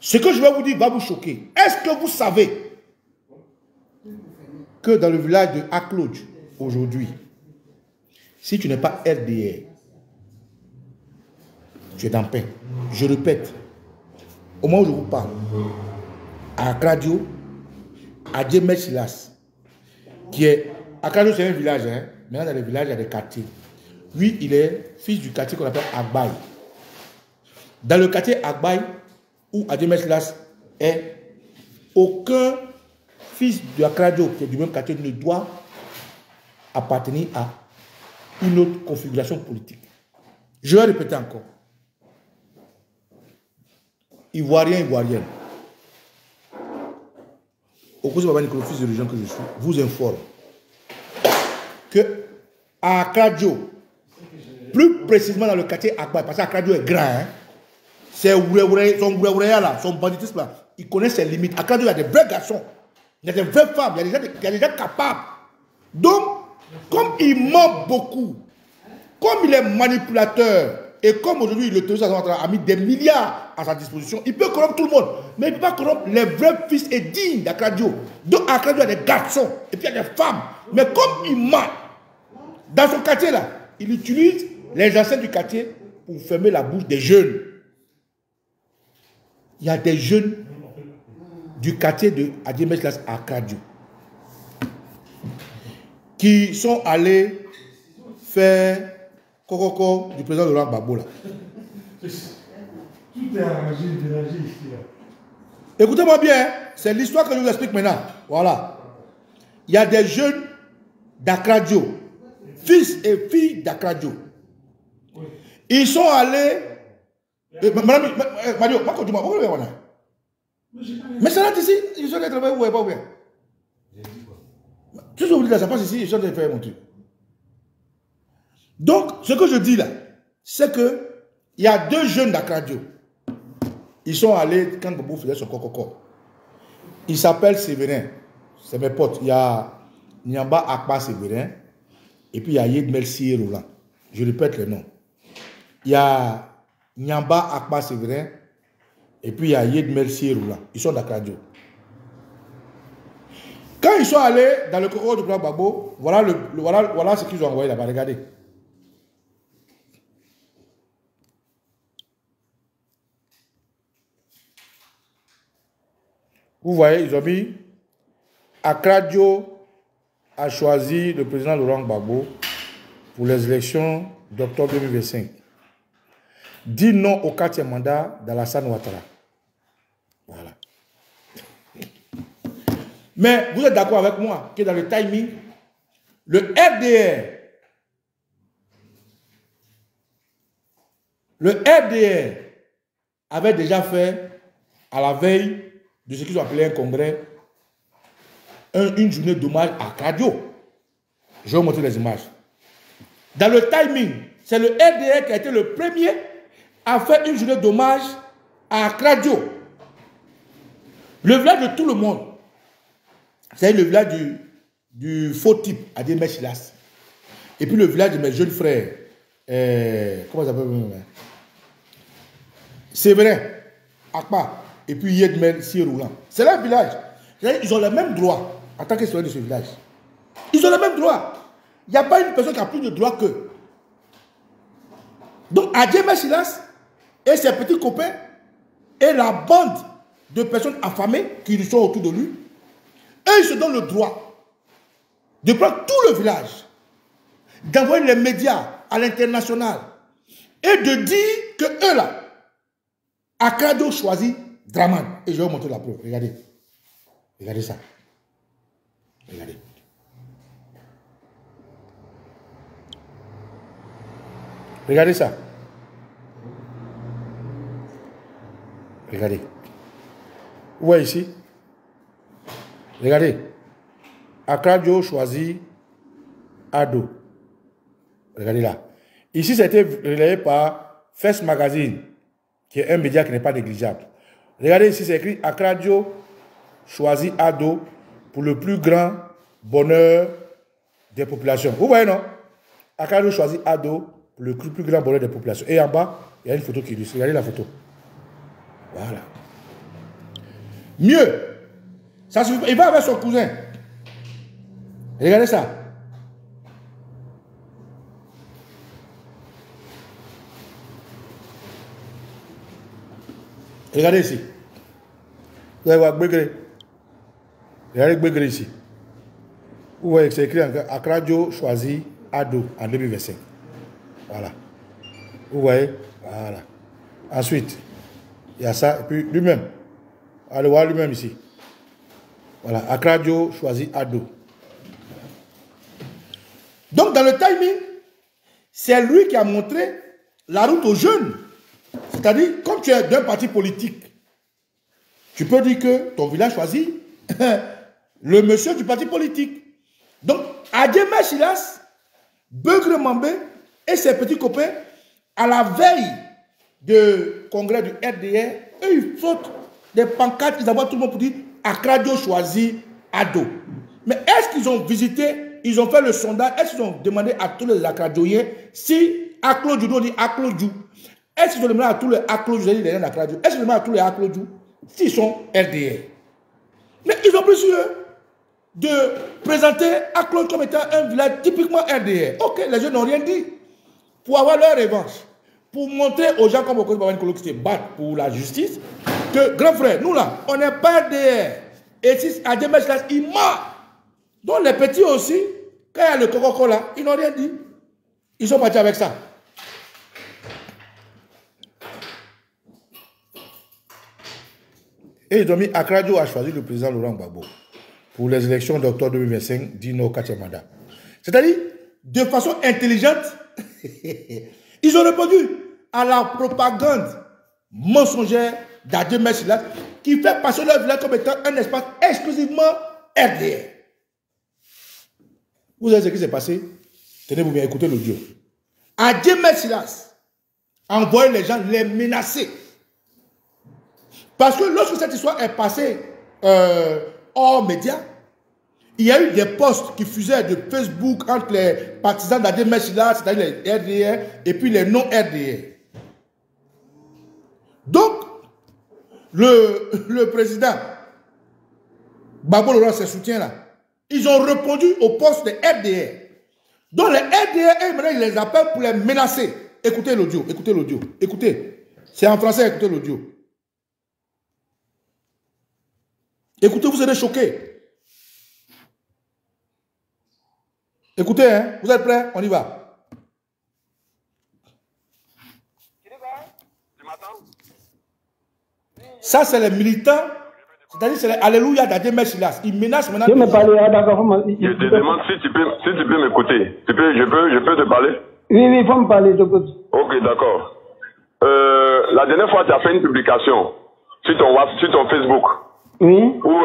Ce que je vais vous dire va vous choquer. Est-ce que vous savez que dans le village de Aklodj, aujourd'hui, si tu n'es pas RDR, tu es en paix. Je répète, au moment où je vous parle, à Radio, Adjemé Silas, qui est... Aklodj, c'est un village, hein. Maintenant, dans les villages, il y a des quartiers. Lui, il est fils du quartier qu'on appelle Agbaï. Dans le quartier Agbaï, où Adjemé Silas est, aucun fils de Akradio, qui est du même quartier, ne doit appartenir à une autre configuration politique. Je vais répéter encore. Ivoirien, Ivoirienne. Au cours de Baba Nicolas, fils de religion que je suis, vous informe que à Akradio, plus précisément dans le quartier Agbaï, parce qu'Akradio est grand, hein, c'est son banditisme là, il connaît ses limites. À Akradio, il y a des vrais garçons, il y a des vraies femmes, il y a des gens capables. Donc, comme il ment beaucoup, comme il est manipulateur, et comme aujourd'hui le terroriste a mis des milliards à sa disposition, il peut corrompre tout le monde, mais il ne peut pas corrompre les vrais fils et dignes d'Akradio. Donc, à Akradio, il y a des garçons, et puis il y a des femmes. Mais comme il ment, dans son quartier là, il utilise les anciens du quartier pour fermer la bouche des jeunes. Il y a des jeunes du quartier de Adjemé Silas à Akradio qui sont allés faire Kokoko du président Laurent Gbagbo là. Tout est arrangé ici là. Écoutez-moi bien, c'est l'histoire que je vous explique maintenant. Voilà. Il y a des jeunes d'Akradio, fils et filles d'Akradio. Oui. Ils sont allés. Madame, Mario, mais ça là ici, ils sont allés travailler, vous voyez pas bien. Tout ce que vous dites là, ça passe ici, ils sont allés faire mon truc. Donc, ce que je dis là, c'est que il y a deux jeunes d'Akradio. Ils sont allés, quand Bobo faisait son coco, ils s'appellent Séverin. C'est mes potes. Il y a Nyamba Akpa Séverin. Et puis il y a Yedmel Sié Roland. Je répète les noms. Il y a Nyamba Akpa Séverin. Et puis il y a Yedmel Sié Roland. Ils sont d'Akradio. Quand ils sont allés dans le coco du plan Babo, voilà ce qu'ils ont envoyé là-bas. Regardez. Vous voyez, ils ont mis Akradio a choisi le président Laurent Gbagbo pour les élections d'octobre 2025. Dit non au 4e mandat d'Alassane Ouattara. Voilà. Mais vous êtes d'accord avec moi que dans le timing, le RDR avait déjà fait, à la veille de ce qu'ils ont appelé un congrès, une journée d'hommage à Akradio. Je vais vous montrer les images. Dans le timing, c'est le RDR qui a été le premier à faire une journée d'hommage à Akradio. Le village de tout le monde. C'est le village du faux type, Adjemé Silas. Et puis le village de mes jeunes frères. Comment ça s'appelle? Séverin, Akpa, et puis Yedmel, Siroulan. C'est leur village. Ils ont les mêmes droits en tant que citoyens de ce village. Ils ont les mêmes droits. Il n'y a pas une personne qui a plus de droits qu'eux. Donc, Adjemé Silas et ses petits copains et la bande de personnes affamées qui sont autour de lui, eux, ils se donnent le droit de prendre tout le village, d'envoyer les médias à l'international et de dire que eux là, Akradio choisit Draman. Et je vais vous montrer la preuve. Regardez. Regardez ça. Regardez. Regardez ça. Regardez. Vous voyez ici? Regardez. Akradio choisit Ado. Regardez là. Ici, ça a été relayé par First Magazine, qui est un média qui n'est pas négligeable. Regardez ici, c'est écrit Akradio choisit Ado pour le plus grand bonheur des populations. Vous voyez, non? Akradio choisit Ado pour le plus grand bonheur des populations. Et en bas, il y a une photo qui illustre. Regardez la photo. Voilà. Mieux, ça suffit. Il va avec son cousin. Regardez ça. Regardez ici. Vous allez voir Gbegre. Regardez Gbegre ici. Vous voyez que c'est écrit encore Akradio choisit Ado en 2025. Voilà. Vous voyez? Voilà. Ensuite, il y a ça. Et puis lui-même. Allez voir lui-même ici. Voilà. Akradio choisit Ado. Donc, dans le timing, c'est lui qui a montré la route aux jeunes. C'est-à-dire, comme tu es d'un parti politique, tu peux dire que ton village choisit le monsieur du parti politique. Donc, Adjemé Silas, Beugre Mambé et ses petits copains, à la veille du congrès du RDR, eux, ils flottent des pancartes, ils envoient tout le monde pour dire Akradio choisit Ado. Mais est-ce qu'ils ont visité, ils ont fait le sondage, est-ce qu'ils ont demandé à tous les Akradioiens si Aklodjou, on dit Aklodjou, est-ce qu'ils ont demandé à tous les Aklodjou, est-ce qu'ils ont demandé à tous les Aklodjou s'ils sont RDR? Mais ils ont plus sûr de présenter Aklodjou comme étant un village typiquement RDR. Ok, les jeunes n'ont rien dit. Pour avoir leur revanche, pour montrer aux gens comme Okoye Babani Kolo qui se battent pour la justice, que, grand frère, nous là, on n'est pas RDR. Et si Adjemé Silas, il ment. Donc les petits aussi, quand il y a le coco là, ils n'ont rien dit. Ils sont partis avec ça. Et ils ont mis Akradio a choisi le président Laurent Gbagbo pour les élections d'octobre 2025 d'Ino Kachemada. C'est-à-dire, de façon intelligente, ils ont répondu à la propagande mensongère d'Adjemé Silas qui fait passer leur village comme étant un espace exclusivement RDR. Vous savez ce qui s'est passé? Tenez-vous bien, écoutez l'audio. Adjemé Silas envoyait les gens les menacer. Parce que lorsque cette histoire est passée hors médias, il y a eu des posts qui fusaient de Facebook entre les partisans d'Adjemé Silas, c'est-à-dire les RDR, et puis les non-RDR. Donc, le président Gbagbo Laurent, ses soutiens là, ils ont répondu au poste des RDR. Donc les RDR, ils les appellent pour les menacer. Écoutez l'audio, écoutez l'audio, écoutez. C'est en français, écoutez l'audio. Écoutez, vous serez choqués. Écoutez, hein, vous êtes prêts? On y va. Ça, c'est les militants, c'est-à-dire c'est les Alléluia d'Adjemé Silas. Ils menacent maintenant. Je me parlais, d'accord. Je te demande si tu peux m'écouter. Je peux te parler? Oui, il faut me parler, j'écoute. Ok, d'accord. La dernière fois, tu as fait une publication sur ton Facebook. Oui. Où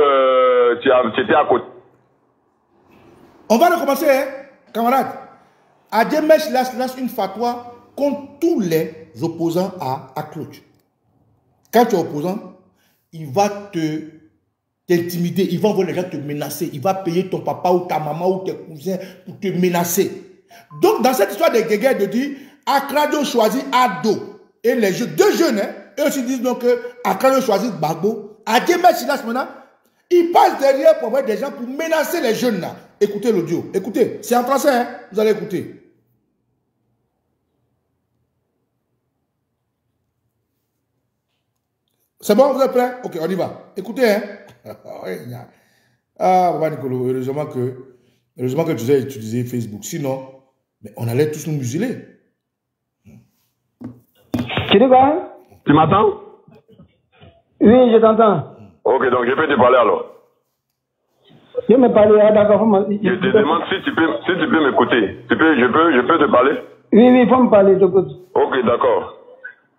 tu étais à côté. On va recommencer, hein, camarades. Adjemé Silas lance une fatwa contre tous les opposants à Cloche. Quand tu es opposant, il va t'intimider, il va envoyer les gens te menacer, il va payer ton papa ou ta maman ou tes cousins pour te menacer. Donc, dans cette histoire de guéguerre, de dire, Akradio choisit Ado et les jeunes, deux jeunes, hein, eux aussi disent donc que Akradio choisit Bagbo. Adjemé Silas maintenant, il passe derrière pour avoir des gens pour menacer les jeunes là. Écoutez l'audio, écoutez, c'est en français, hein, vous allez écouter. C'est bon, vous êtes prêts? Ok, on y va. Écoutez, hein. Ah, Papa Nicolo, heureusement que tu as utilisé Facebook. Sinon, mais on allait tous nous museler. Tu dis quoi? Tu m'entends? Oui, je t'entends. Ok, donc je peux te parler alors. Je me parlais, d'accord. Je te demande si tu peux m'écouter. Je peux te parler? Oui, il faut me parler, j'écoute. Ok, d'accord.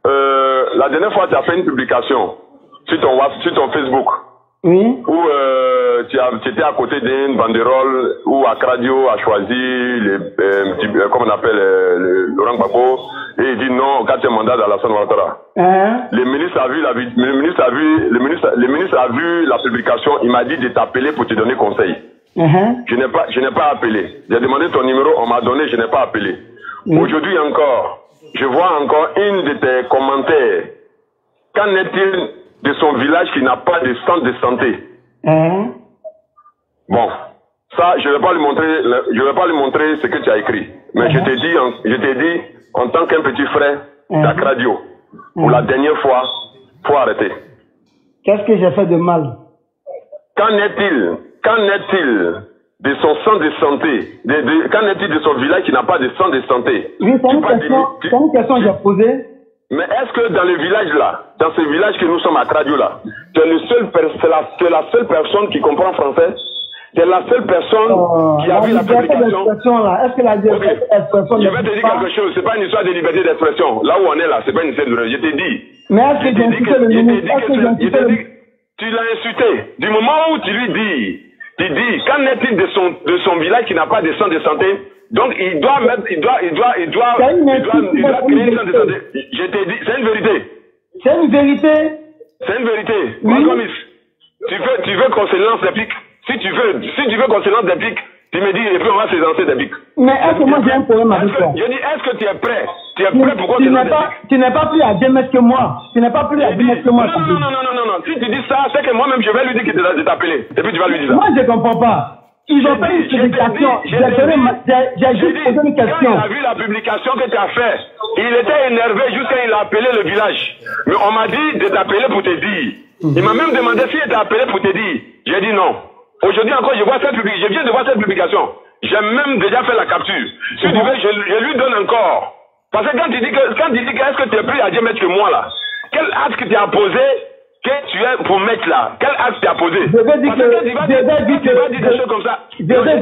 La dernière fois, tu as fait une publication sur ton Facebook. Oui. Où tu étais à côté d'une banderole où Akradio a choisi comme on appelle Laurent Gbagbo, et il dit non au 4e mandat d'Alassane Ouattara. Le ministre a vu la publication, il m'a dit de t'appeler pour te donner conseil. Je n'ai pas appelé. J'ai demandé ton numéro, on m'a donné, je n'ai pas appelé. Aujourd'hui encore, je vois encore une de tes commentaires. Qu'en est-il de son village qui n'a pas de centre de santé? Bon, ça, je ne vais pas lui montrer ce que tu as écrit. Mais je t'ai dit, en tant qu'un petit frère d'Akradio, pour la dernière fois, faut arrêter. Qu'est-ce que j'ai fait de mal? Qu'en est-il de son centre de santé? Qu'en est-il de son village qui n'a pas de centre de santé? Oui, c'est une question que j'ai posée. Mais est-ce que dans le village là, dans ce village que nous sommes à Akradio là, tu es la seule personne qui comprend français? Tu es la seule personne qui a vu la publication? Est-ce que la liberté d'expression? Je vais te dire quelque chose, c'est pas une histoire de liberté d'expression. Là où on est là, c'est pas une histoire de... Je t'ai dit. Mais est-ce que j'ai insulté le ministre? Tu l'as insulté. Du moment où tu lui dis, qu'en est-il de son village qui n'a pas de centre de santé? Donc il doit créer une centre de santé. Je t'ai dit, c'est une vérité. C'est une vérité. C'est une vérité. Oui. Macomis, tu veux qu'on se lance des pics? Si tu veux qu'on se lance des pics, tu me dis, et puis on va se lancer des pics. Mais est-ce que moi j'ai un problème avec toi? Je dis, est-ce que tu es prêt? Tu es prêt pour qu'on se lance des pics? Tu n'es pas plus à DMS que moi. Tu n'es pas plus à DMS que moi. Non. Si tu dis ça, c'est que moi-même je vais lui dire de t'appeler. Et puis tu vas lui dire ça. Moi je ne comprends pas. Ils ont fait une publication. J'ai juste posé une question. Quand il a vu la publication que tu as faite, il était énervé jusqu'à il a appelé le village. Mais on m'a dit de t'appeler pour te dire. Il m'a même demandé s'il était appelé pour te dire. J'ai dit non. Aujourd'hui encore, je viens de voir cette publication. J'ai même déjà fait la capture. Si tu veux, je lui donne encore. Parce que quand tu dis que est-ce que tu es plus à Dieu mettre que moi là, quel acte tu as posé que tu es pour mettre là? Quel acte tu as posé? Je vais dire que tu vas dire des choses comme ça. Je vais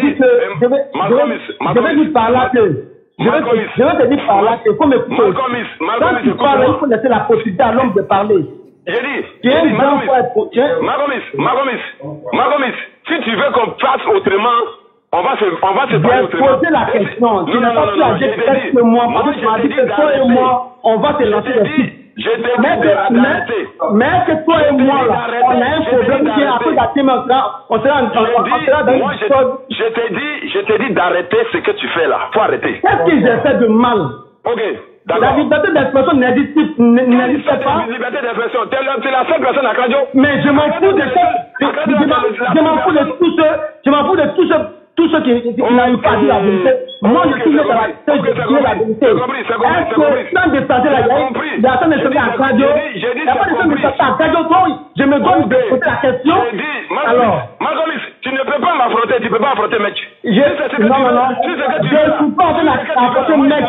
dire par là que je vais te dire par là que faut m'écouter. Quand tu parles, il faut laisser la possibilité à l'homme de parler. Magomis, si tu veux qu'on fasse autrement, on va se parler autrement. J'ai posé la question. Tu n'as pas pu agir que moi. Parce que tu m'as dit que toi et moi, on va te lancer des sites. Je t'ai dit d'arrêter. Mais est-ce que toi et moi, là, on a un problème qui est après on sera dans une chose. Je t'ai dit d'arrêter ce que tu fais là. Faut arrêter. Qu'est-ce que j'ai fait de mal? Ok. La liberté d'expression n'existe pas. La liberté d'expression, tu es la seule personne à Radio. Mais je m'en fous de ça. Je m'en fous de tout ce tous ceux qui n'arrivent pas à dire la vérité, moi je suis né dans la tête de dire la vérité. Est-ce que sans déplacer la vérité, il y a un de à radio, il n'y a pas de temps de sortir à radio, je me donne de poser la question. Alors, tu ne peux pas m'affronter, tu ne peux pas affronter mec. Non, je ne suis pas en train d'affronter mec.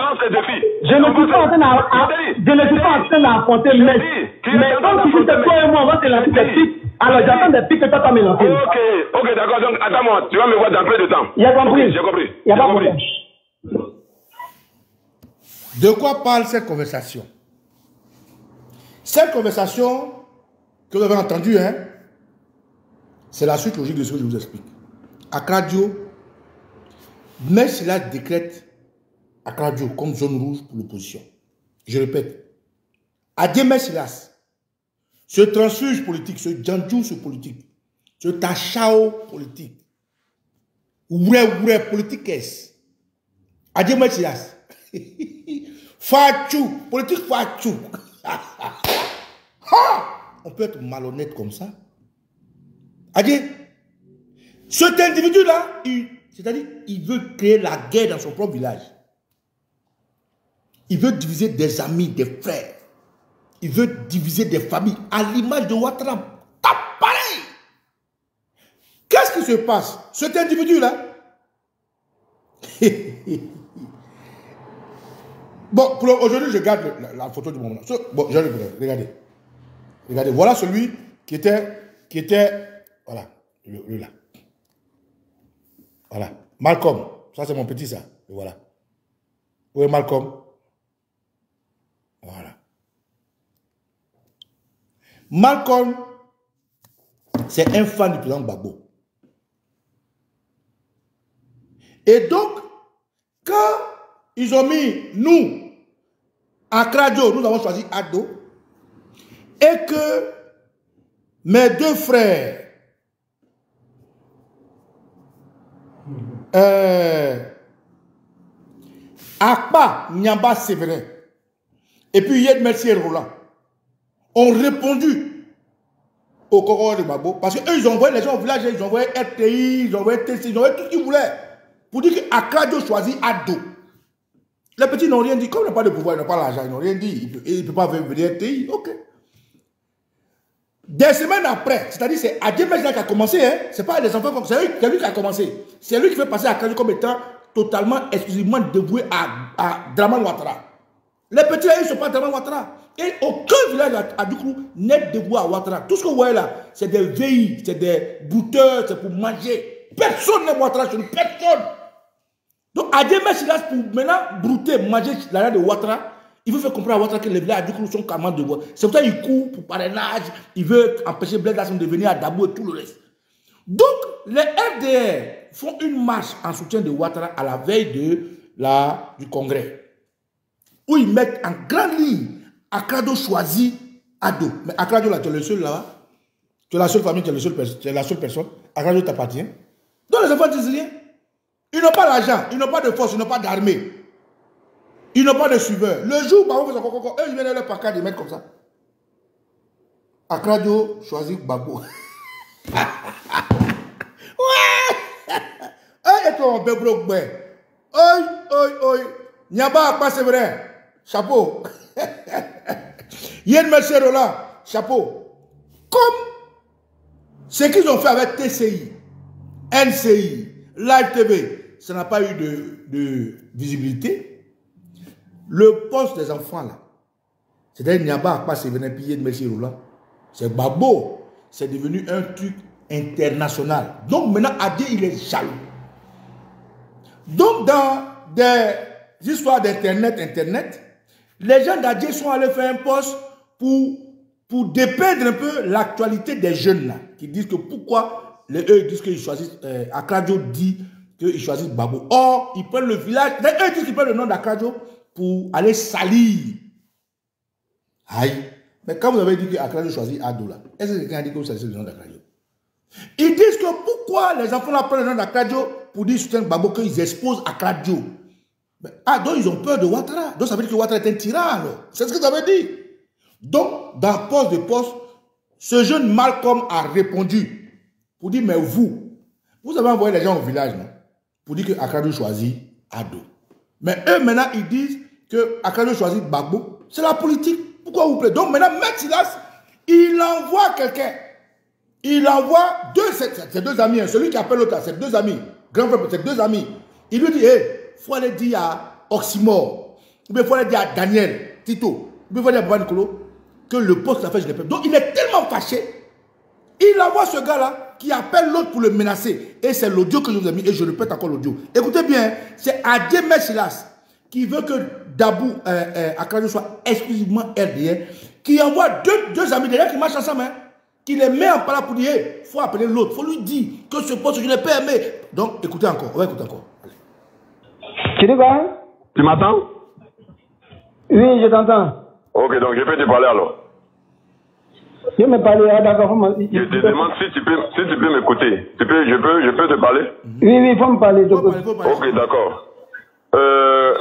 Je ne suis pas en train d'affronter mec. Mais comme tu dis que toi et moi, on va te lancer des pics, alors j'attends des pics que toi, tu vas me lancer. Ok, d'accord, donc attends-moi, tu vas me voir dans peu de temps. Il a compris. J'ai compris. Il n'y a pas de problème. De quoi parle cette conversation? Cette conversation que vous avez entendue, hein, c'est la suite logique de ce que je vous explique. À Kradio, mais cela décrète à Kradio comme zone rouge pour l'opposition. Je répète, Adé Messilas, ce transfuge politique, ce djandjou politique, ce tachao politique, oué politique est, Adé Messilas, Fachou, politique Fachou. On peut être malhonnête comme ça. Adé, cet individu-là, c'est-à-dire, il veut créer la guerre dans son propre village. Il veut diviser des amis, des frères. Il veut diviser des familles à l'image de Ouattara. Pareil. Qu'est-ce qui se passe? Cet individu-là. Bon, aujourd'hui, je garde la photo du moment. Bon, je regardez. Regardez, voilà celui qui était, voilà, le là. Voilà, Malcolm. Ça, c'est mon petit, ça. Et voilà. Où est Malcolm? Voilà. Malcolm, c'est un fan du président Gbagbo. Et donc, quand ils ont mis nous, à Kradio, nous avons choisi Ado, et que mes deux frères, Akpa, Nyamba Séverin, et puis Yed Mercier Roland, ont répondu au Coro de Gbagbo, parce qu'eux, ils ont envoyé les gens au village, ils ont envoyé RTI, ils ont envoyé TC, ils ont envoyé tout ce qu'ils voulaient, pour dire qu'Akradio choisit Ado. Les petits n'ont rien dit, comme ils n'ont pas de pouvoir, ils n'ont pas l'argent, ils n'ont rien dit, ils ne peuvent pas venir RTI, ok. Des semaines après, c'est-à-dire c'est Adé Messilas qui a commencé, hein, c'est pas des enfants comme ça, c'est lui qui a commencé. C'est lui qui fait passer Akradio comme étant totalement, exclusivement dévoué à Dramane Ouattara. Les petits là, ils ne sont pas Dramane Ouattara. Et aucun village à Doukourou n'est dévoué à Ouattara. Tout ce que vous voyez là, c'est des veilles, c'est des brouteurs, c'est pour manger. Personne n'est Ouattara chez nous, personne. Donc Adé Messilas, pour maintenant brouter, manger l'argent de Ouattara, il veut faire comprendre à Ouattara que les villages à Doukourou sont carrément de voix. C'est pour ça qu'il court pour parrainage, il veut empêcher Blaise Lassana de venir à Dabo et tout le reste. Donc, les FDR font une marche en soutien de Ouattara à la veille du congrès, où ils mettent en grande ligne Akradio choisit Ado. Mais Akradio là, tu es le seul là-bas, tu es la seule famille, tu es la seule personne, Akradio t'appartient. Donc les enfants disent rien. Ils n'ont pas l'argent, ils n'ont pas de force, ils n'ont pas d'armée. Ils n'ont pas de suiveurs. Le jour où on fait son coco, eux, ils viennent leur pancarte, ils mettent comme ça. Akradio choisit Gbagbo. Ouais! Et ton bébro gbé. Oi. Nyamba Akpa Séverin. Chapeau. Yed Mercier Roland. Chapeau. Comme ce qu'ils ont fait avec TCI, NCI, Live TV, ça n'a pas eu de visibilité. Le poste des enfants là, c'est-à-dire Nyamba Akpa Séverin, puis Yed Mercier Roland, c'est Gbagbo. C'est devenu un truc international. Donc maintenant, Adé, il est jaloux. Donc dans des histoires d'internet, les gens d'Adé sont allés faire un poste pour dépeindre un peu l'actualité des jeunes là, qui disent que pourquoi eux disent qu'ils choisissent, Akradio dit qu'ils choisissent Gbagbo. Or, ils prennent le village, eux disent qu'ils prennent le nom d'Akradio pour aller salir. Aïe. Mais quand vous avez dit qu'Akradio choisit Ado là, est-ce que quelqu'un a dit que vous choisissez le nom d'Akradio? Ils disent que pourquoi les enfants là prennent le nom d'Akradio pour dire soutien Gbagbo qu'ils exposent Akradio. Donc ils ont peur de Ouattara. Donc ça veut dire que Ouattara est un tyran alors. C'est ce que ça veut dire. Donc dans poste, ce jeune Malcolm a répondu pour dire mais vous avez envoyé les gens au village, non? pour dire que Akadjo choisit Ado. Mais eux, maintenant, ils disent que Akadjo choisit Gbagbo. C'est la politique. Pourquoi vous plaît? Donc maintenant, Maître Silas, il envoie quelqu'un. Il envoie ses deux amis. Hein, celui qui appelle l'autre, c'est deux amis. Grand frère, c'est deux amis. Il lui dit, il faut aller dire à Oxymore, ou bien il faut aller dire à Daniel, Tito, ou bien il faut aller dire à Baba Nicolo, que le poste l'a fait, je l'ai fait. Donc il est tellement fâché. Il envoie ce gars-là qui appelle l'autre pour le menacer. Et c'est l'audio que je vous ai mis. Et je répète encore l'audio. Écoutez bien, c'est Adjé Silas qui veut que Dabou Akadjo soit exclusivement RDR, qui envoie deux amis derrière qui marchent ensemble, hein, qui les met en parole pour dire, il faut appeler l'autre, il faut lui dire que ce poste, je ne l'ai pas aimé. Donc, écoutez encore, on va écouter encore. Allez. Tu dis quoi? Tu m'entends? Oui, je t'entends. Ok, donc je peux te parler alors. Je me parler, d'accord. Je te demande si tu peux m'écouter. Je peux te parler? Oui, il faut me parler. Ok, d'accord.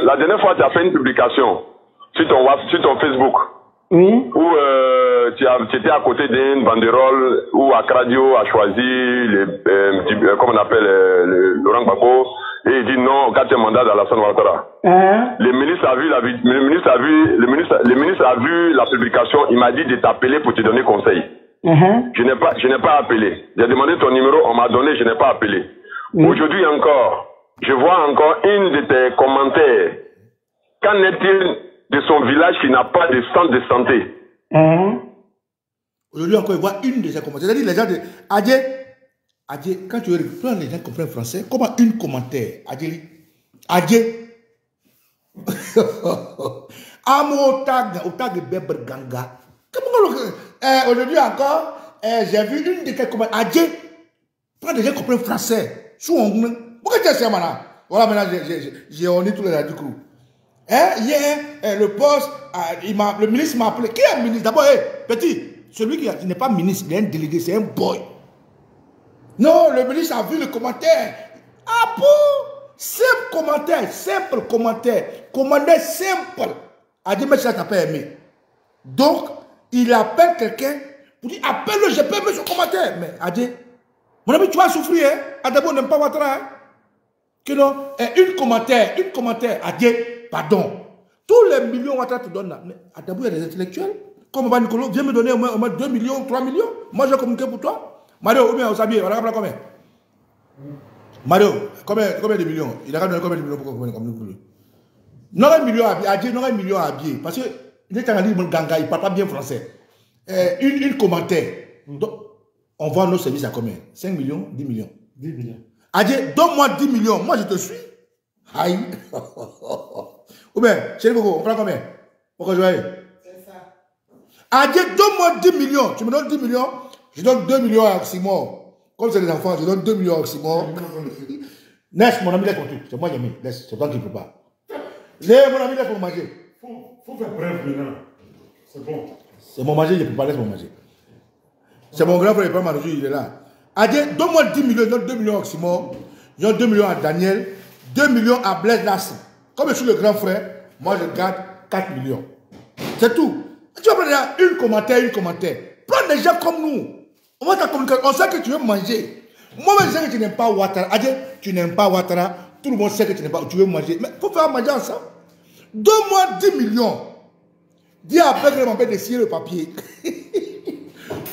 La dernière fois, tu as fait une publication sur ton Facebook. Oui. Où tu étais à côté d'une banderole où Akadjo a choisi comment on appelle Laurent Gbagbo, et il dit non au 4e mandat d'Alassane Ouattara. Le ministre a vu la publication, il m'a dit de t'appeler pour te donner conseil. Je n'ai pas appelé. J'ai demandé ton numéro, on m'a donné, je n'ai pas appelé. Aujourd'hui encore, je vois encore une de tes commentaires. Qu'en est-il de son village qui n'a pas de centre de santé? Aujourd'hui encore, il voit une de ses commentaires. C'est-à-dire les gens de Adjé, quand tu reprends les gens qui comprennent français, comment une commentaire? Adjé. Otag Beber Ganga. Aujourd'hui encore, j'ai vu une de tes commentaires. Adjé, prends des gens qui comprennent français. Pourquoi tu es ça maintenant? Voilà, maintenant j'ai honné tous les radios. Le poste, le ministre m'a appelé. Qui est le ministre? D'abord, petit, celui qui n'est pas ministre, il est un délégué, c'est un boy. Non, le ministre a vu le commentaire. Ah bon? Simple commentaire. Commentaire simple. Adjé Silas n'a pas aimé. Donc, il appelle quelqu'un pour dire, appelle-le, j'ai pas aimé son commentaire. Mais Adjé, mon ami, tu vas souffrir, hein? Adabo n'aime pas Ouattara, hein? Que non, une commentaire, Adjé, pardon. Tous les millions Ouattara te donnent là. Mais Adabo, il y a des intellectuels. Comme Baba Nicolo, viens me donner au moins 2 millions, 3 millions. Moi, je vais communiquer pour toi. Mario, ou bien Osabi, on a rappelé combien? Mario, combien de millions? Il a donné combien de millions pour communiquer pour lui? Non, 1 million à Adjé, non, 1 million à Adjé. Parce qu'il est en libre ganga, il ne parle pas bien français. Une commentaire. Donc, on vend nos services à combien? 5 millions, 10 millions. 10 millions. Adjé, donne-moi 10 millions. Moi, je te suis. Aïe. Ou bien, chérie Coco, on prend combien? Pourquoi je vais? C'est ça. Adjé, donne-moi 10 millions. Tu me donnes 10 millions? Je donne 2 millions à Oxymore. Comme c'est des enfants, je donne 2 millions à Oxymore. Laisse, mon ami, laisse mon truc. C'est moi qui ai mis. Laisse, c'est toi qui prépare. Laisse, mon ami, laisse mon manger. Faut faire bref maintenant. C'est bon. C'est mon manger, je ne peux pas laisser mon manger. C'est mon grand frère, il prend ma nourriture, il est là. Adjé, donne-moi 10 millions, je donne 2 millions à Oxymore. Je donne 2 millions à Daniel. 2 millions à Blaise Lassin. Comme je suis le grand frère, moi je garde 4 millions. C'est tout. Tu vas prendre une commentaire. Prends des gens comme nous. On va ta communication. On sait que tu veux manger. Moi-même, je sais que tu n'aimes pas Ouattara. Adjé, tu n'aimes pas Ouattara. Tout le monde sait que tu n'aimes pas. Tu veux manger. Mais il faut faire manger ensemble. Donne-moi 10 millions. Dis à Begré, mon père, de signer le papier.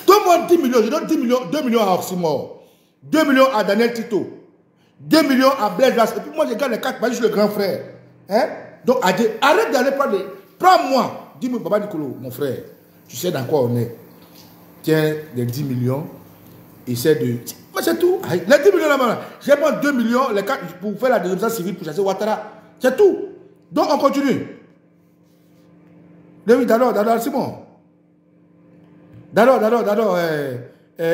Donne-moi 10 millions. Je donne 10 millions. 2 millions à Oxymore. 2 millions à Daniel Tito. 2 millions à Blaise Lassin. Et puis moi, je garde les 4. Je suis le grand frère. Hein? Donc, Adjé, arrête d'aller prendre. Prends-moi. Dis-moi, Baba Nicolo, mon frère. Tu sais dans quoi on est. Tiens, les 10 millions, essaie de... Mais c'est tout. Les 10 millions là-bas, j'ai pris 2 millions les 4, pour faire la désobéissance civile pour chasser Ouattara. C'est tout. Donc on continue. Oui, d'abord, c'est bon. D'abord,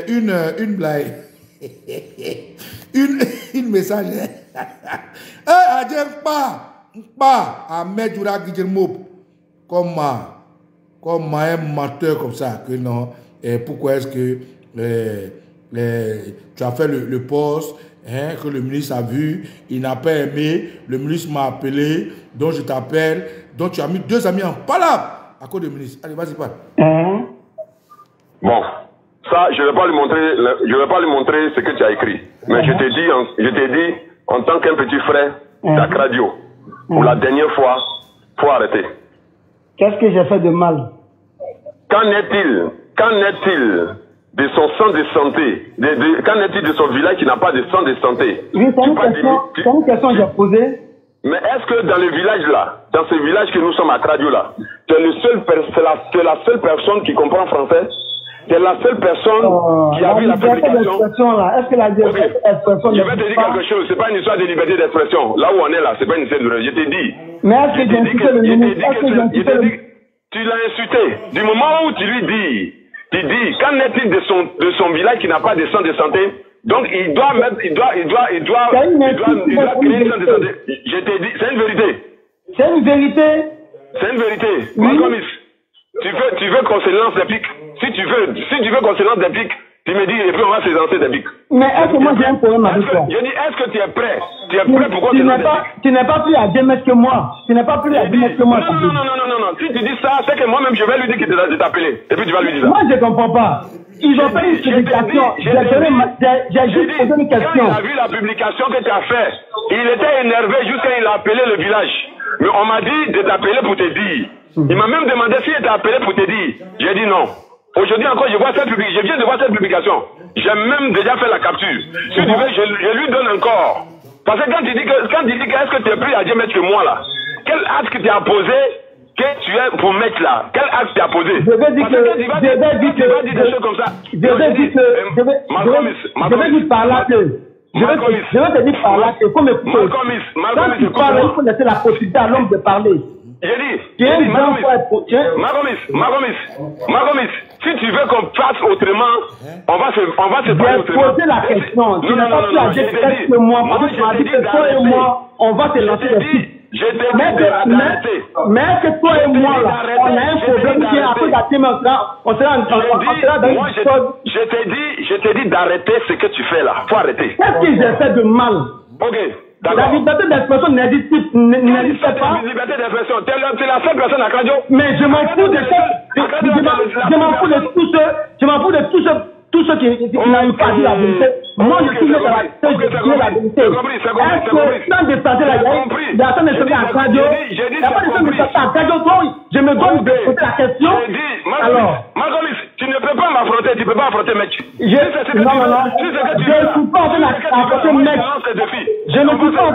une blague. une message. Adjé, pas, à Medjoura Guillermo, comme un menteur comme ça, que non. Et pourquoi est-ce que tu as fait le poste, hein, que le ministre a vu, il n'a pas aimé, le ministre m'a appelé, donc je t'appelle, donc tu as mis 2 amis en palabre à cause du ministre. Allez, vas-y, parle. Bon, ça, je ne vais pas lui montrer ce que tu as écrit. Mais je t'ai dit, en tant qu'un petit frère d'Akradio. Pour la dernière fois, il faut arrêter. Qu'est-ce que j'ai fait de mal? Qu'en est-il de son centre de santé? Qu'en est-il de son village qui n'a pas de centre de santé? Oui, c'est une question que j'ai posée. Mais est-ce que dans le village là, dans ce village que nous sommes à Kradio là, tu es la seule personne qui comprend français? Tu es la seule personne qui a vu la publication? Est-ce que la liberté d'expression... Je vais te dire quelque chose, c'est pas une histoire de liberté d'expression. Là où on est là, c'est pas une histoire de... Je t'ai dit. Mais est-ce que j'ai insulté le ministre? Tu l'as insulté. Du moment où tu lui dis, qu'en est-il de son village qui n'a pas de centre de santé? Donc il doit créer un centre de santé. Je t'ai dit, c'est une vérité. C'est une vérité. C'est une vérité. Oui. Tu veux qu'on se lance des pics? Si tu veux qu'on se lance des pics, tu me dis, et puis on va se lancer des pics. Mais est-ce que moi j'ai un problème avec toi? Je dis, est-ce que tu es prêt? Tu es prêt pour qu'on se lance des pics? Tu n'es pas plus à 2 mètres que moi. Tu n'es pas plus à 2 mètres que moi. Non. Si tu dis ça, c'est que moi-même je vais lui dire de t'appeler. Et puis tu vas lui dire ça. Moi je ne comprends pas. Ils ont fait une publication. J'ai juste posé une question. Quand il a vu la publication que tu as faite, il était énervé jusqu'à il a appelé le village. Mais on m'a dit de t'appeler pour te dire. Il m'a même demandé s'il était appelé pour te dire. J'ai dit non. Aujourd'hui encore, je viens de voir cette publication. J'ai même déjà fait la capture. Si tu veux, je lui donne encore. Parce que quand tu dis est-ce que tu es plus à 10 mètres que moi là, quel acte que tu as posé que tu es pour mettre là? Quel acte tu as posé? Je vais dire que tu vas dire des choses comme ça. Je vais dire par là que je vais te dire par là que faut m'écouter. Quand tu parles, il faut laisser la possibilité à l'homme de parler. J'ai dit, Magomis, si tu veux qu'on fasse autrement, on va se parler autrement. J'ai posé la question. Tu n'as pas pu la dire que moi, parce que tu m'as dit que toi et moi, on va te lancer des pics. Je t'ai dit d'arrêter. Mais que toi et moi, là, on a un problème qui est à cause on sera dans une chose. Je t'ai dit d'arrêter ce que tu fais là. Faut arrêter. Qu'est-ce que j'ai fait de mal? Ok. La liberté d'expression n'existe pas. La liberté d'expression, tu es la seule personne à Kradio. Mais je m'en fous de ça. Je m'en fous de tous ceux qui n'arrivent pas à dire la vérité. Moi, je suis là dans la vérité. Est-ce que dans des santé là, il y a personne de santé à Kradio? Il n'y a pas de santé à Kradio. Je me donne de poser la question. Alors, Magomis, tu ne peux pas m'affronter, tu ne peux pas affronter mec. Je ne suis pas en train d'affronter mec. Je ne suis pas en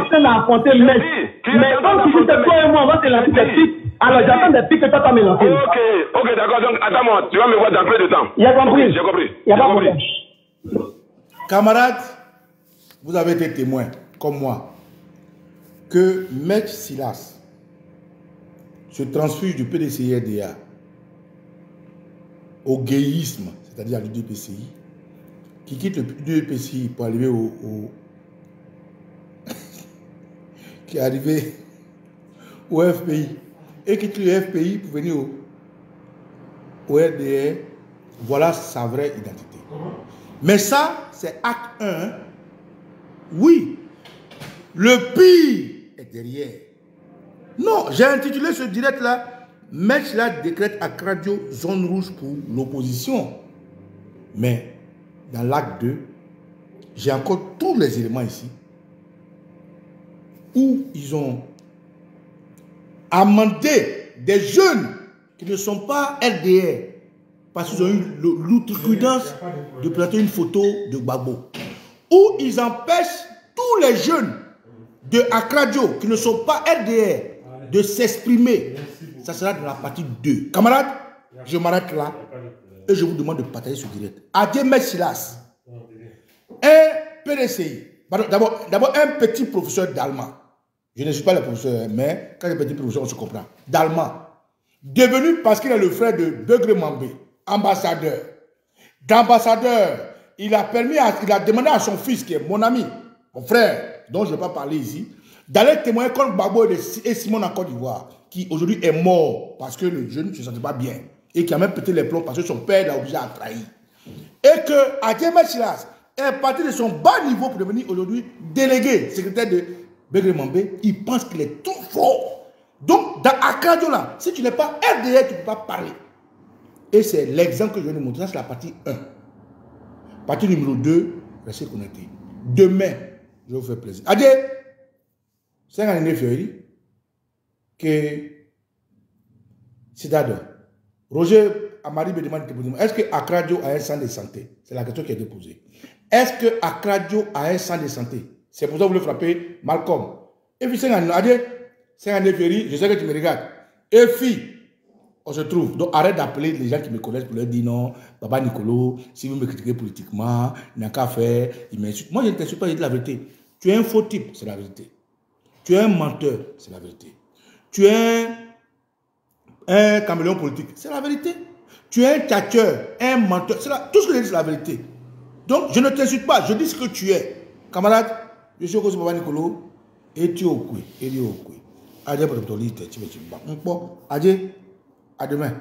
train d'affronter mec. Mais comme tu dis que toi et moi, on va te lancer des pics, alors j'attends des pics que toi, tu vas me lancer. Ok, d'accord. Donc, attends-moi, tu vas me voir dans peu de temps. Il a compris. J'ai compris. Il n'y a pas de problème. Camarades, vous avez été témoins, comme moi, que Maître Silas se transfuge du PDCI-RDA au gayisme, c'est-à-dire à l'UDPCI, qui quitte l'UDPCI pour arriver qui est arrivé au FPI et quitte le FPI pour venir au RDA. Voilà sa vraie identité. Mais ça, c'est acte 1. Oui, le pire est derrière. Non, j'ai intitulé ce direct-là, Maître Silas décrète à Kradio zone rouge pour l'opposition. Mais dans l'acte 2, j'ai encore tous les éléments ici où ils ont amendé des jeunes qui ne sont pas LDR parce qu'ils ont eu l'outrecuidance de planter une photo de Gbagbo. Où ils empêchent tous les jeunes de Akradio qui ne sont pas LDR de s'exprimer. Ça sera dans la partie 2. Camarades, je m'arrête là et je vous demande de partager ce direct. Adieu, Maître Silas. Un PDCI. D'abord, un petit professeur d'allemand. Je ne suis pas le professeur, mais quand je dis petit professeur, on se comprend. D'allemand. Devenu parce qu'il est le frère de Beugre Mambé, ambassadeur. D'ambassadeur, il a demandé à son fils, qui est mon ami, mon frère, dont je ne vais pas parler ici, d'aller témoigner contre Gbagbo et Simon en Côte d'Ivoire, qui aujourd'hui est mort parce que le jeune ne se sentait pas bien et qui a même pété les plombs parce que son père l'a obligé à trahir. Et que Adieu Maître Silas est parti de son bas niveau pour devenir aujourd'hui délégué, secrétaire de Beugre Mambé. Il pense qu'il est tout fort. Donc, dans Akradio là, si tu n'es pas RDR, tu ne peux pas parler. Et c'est l'exemple que je viens de montrer. Ça, c'est la partie 1. Partie numéro 2, restez connectés. Demain, je vous fais plaisir. Adé, c'est un année février que c'est d'adore. Roger Amari me demande est-ce que Accra-Dio a un centre de santé? C'est la question qui a été posée. Est-ce que Accra-Dio a un centre de santé? C'est pour ça que vous voulez frapper Malcolm. Et puis c'est un année février, je sais que tu me regardes. Et puis, on se trouve. Donc arrête d'appeler les gens qui me connaissent pour leur dire non, Baba Nicolo, si vous me critiquez politiquement, il n'a qu'à faire, il m'insulte. Moi je ne t'insulte pas, je dis la vérité. Tu es un faux type, c'est la vérité. Tu es un menteur, c'est la vérité. Tu es un caméléon politique, c'est la vérité. Tu es un tchatcheur, un menteur, tout ce que je dis c'est la vérité. Donc je ne t'insulte pas, je dis ce que tu es. Camarade, je suis au cause de Baba Nicolo, et tu es au couille, et tu es au couille. Adé pour le tu es bon. Adé. À demain.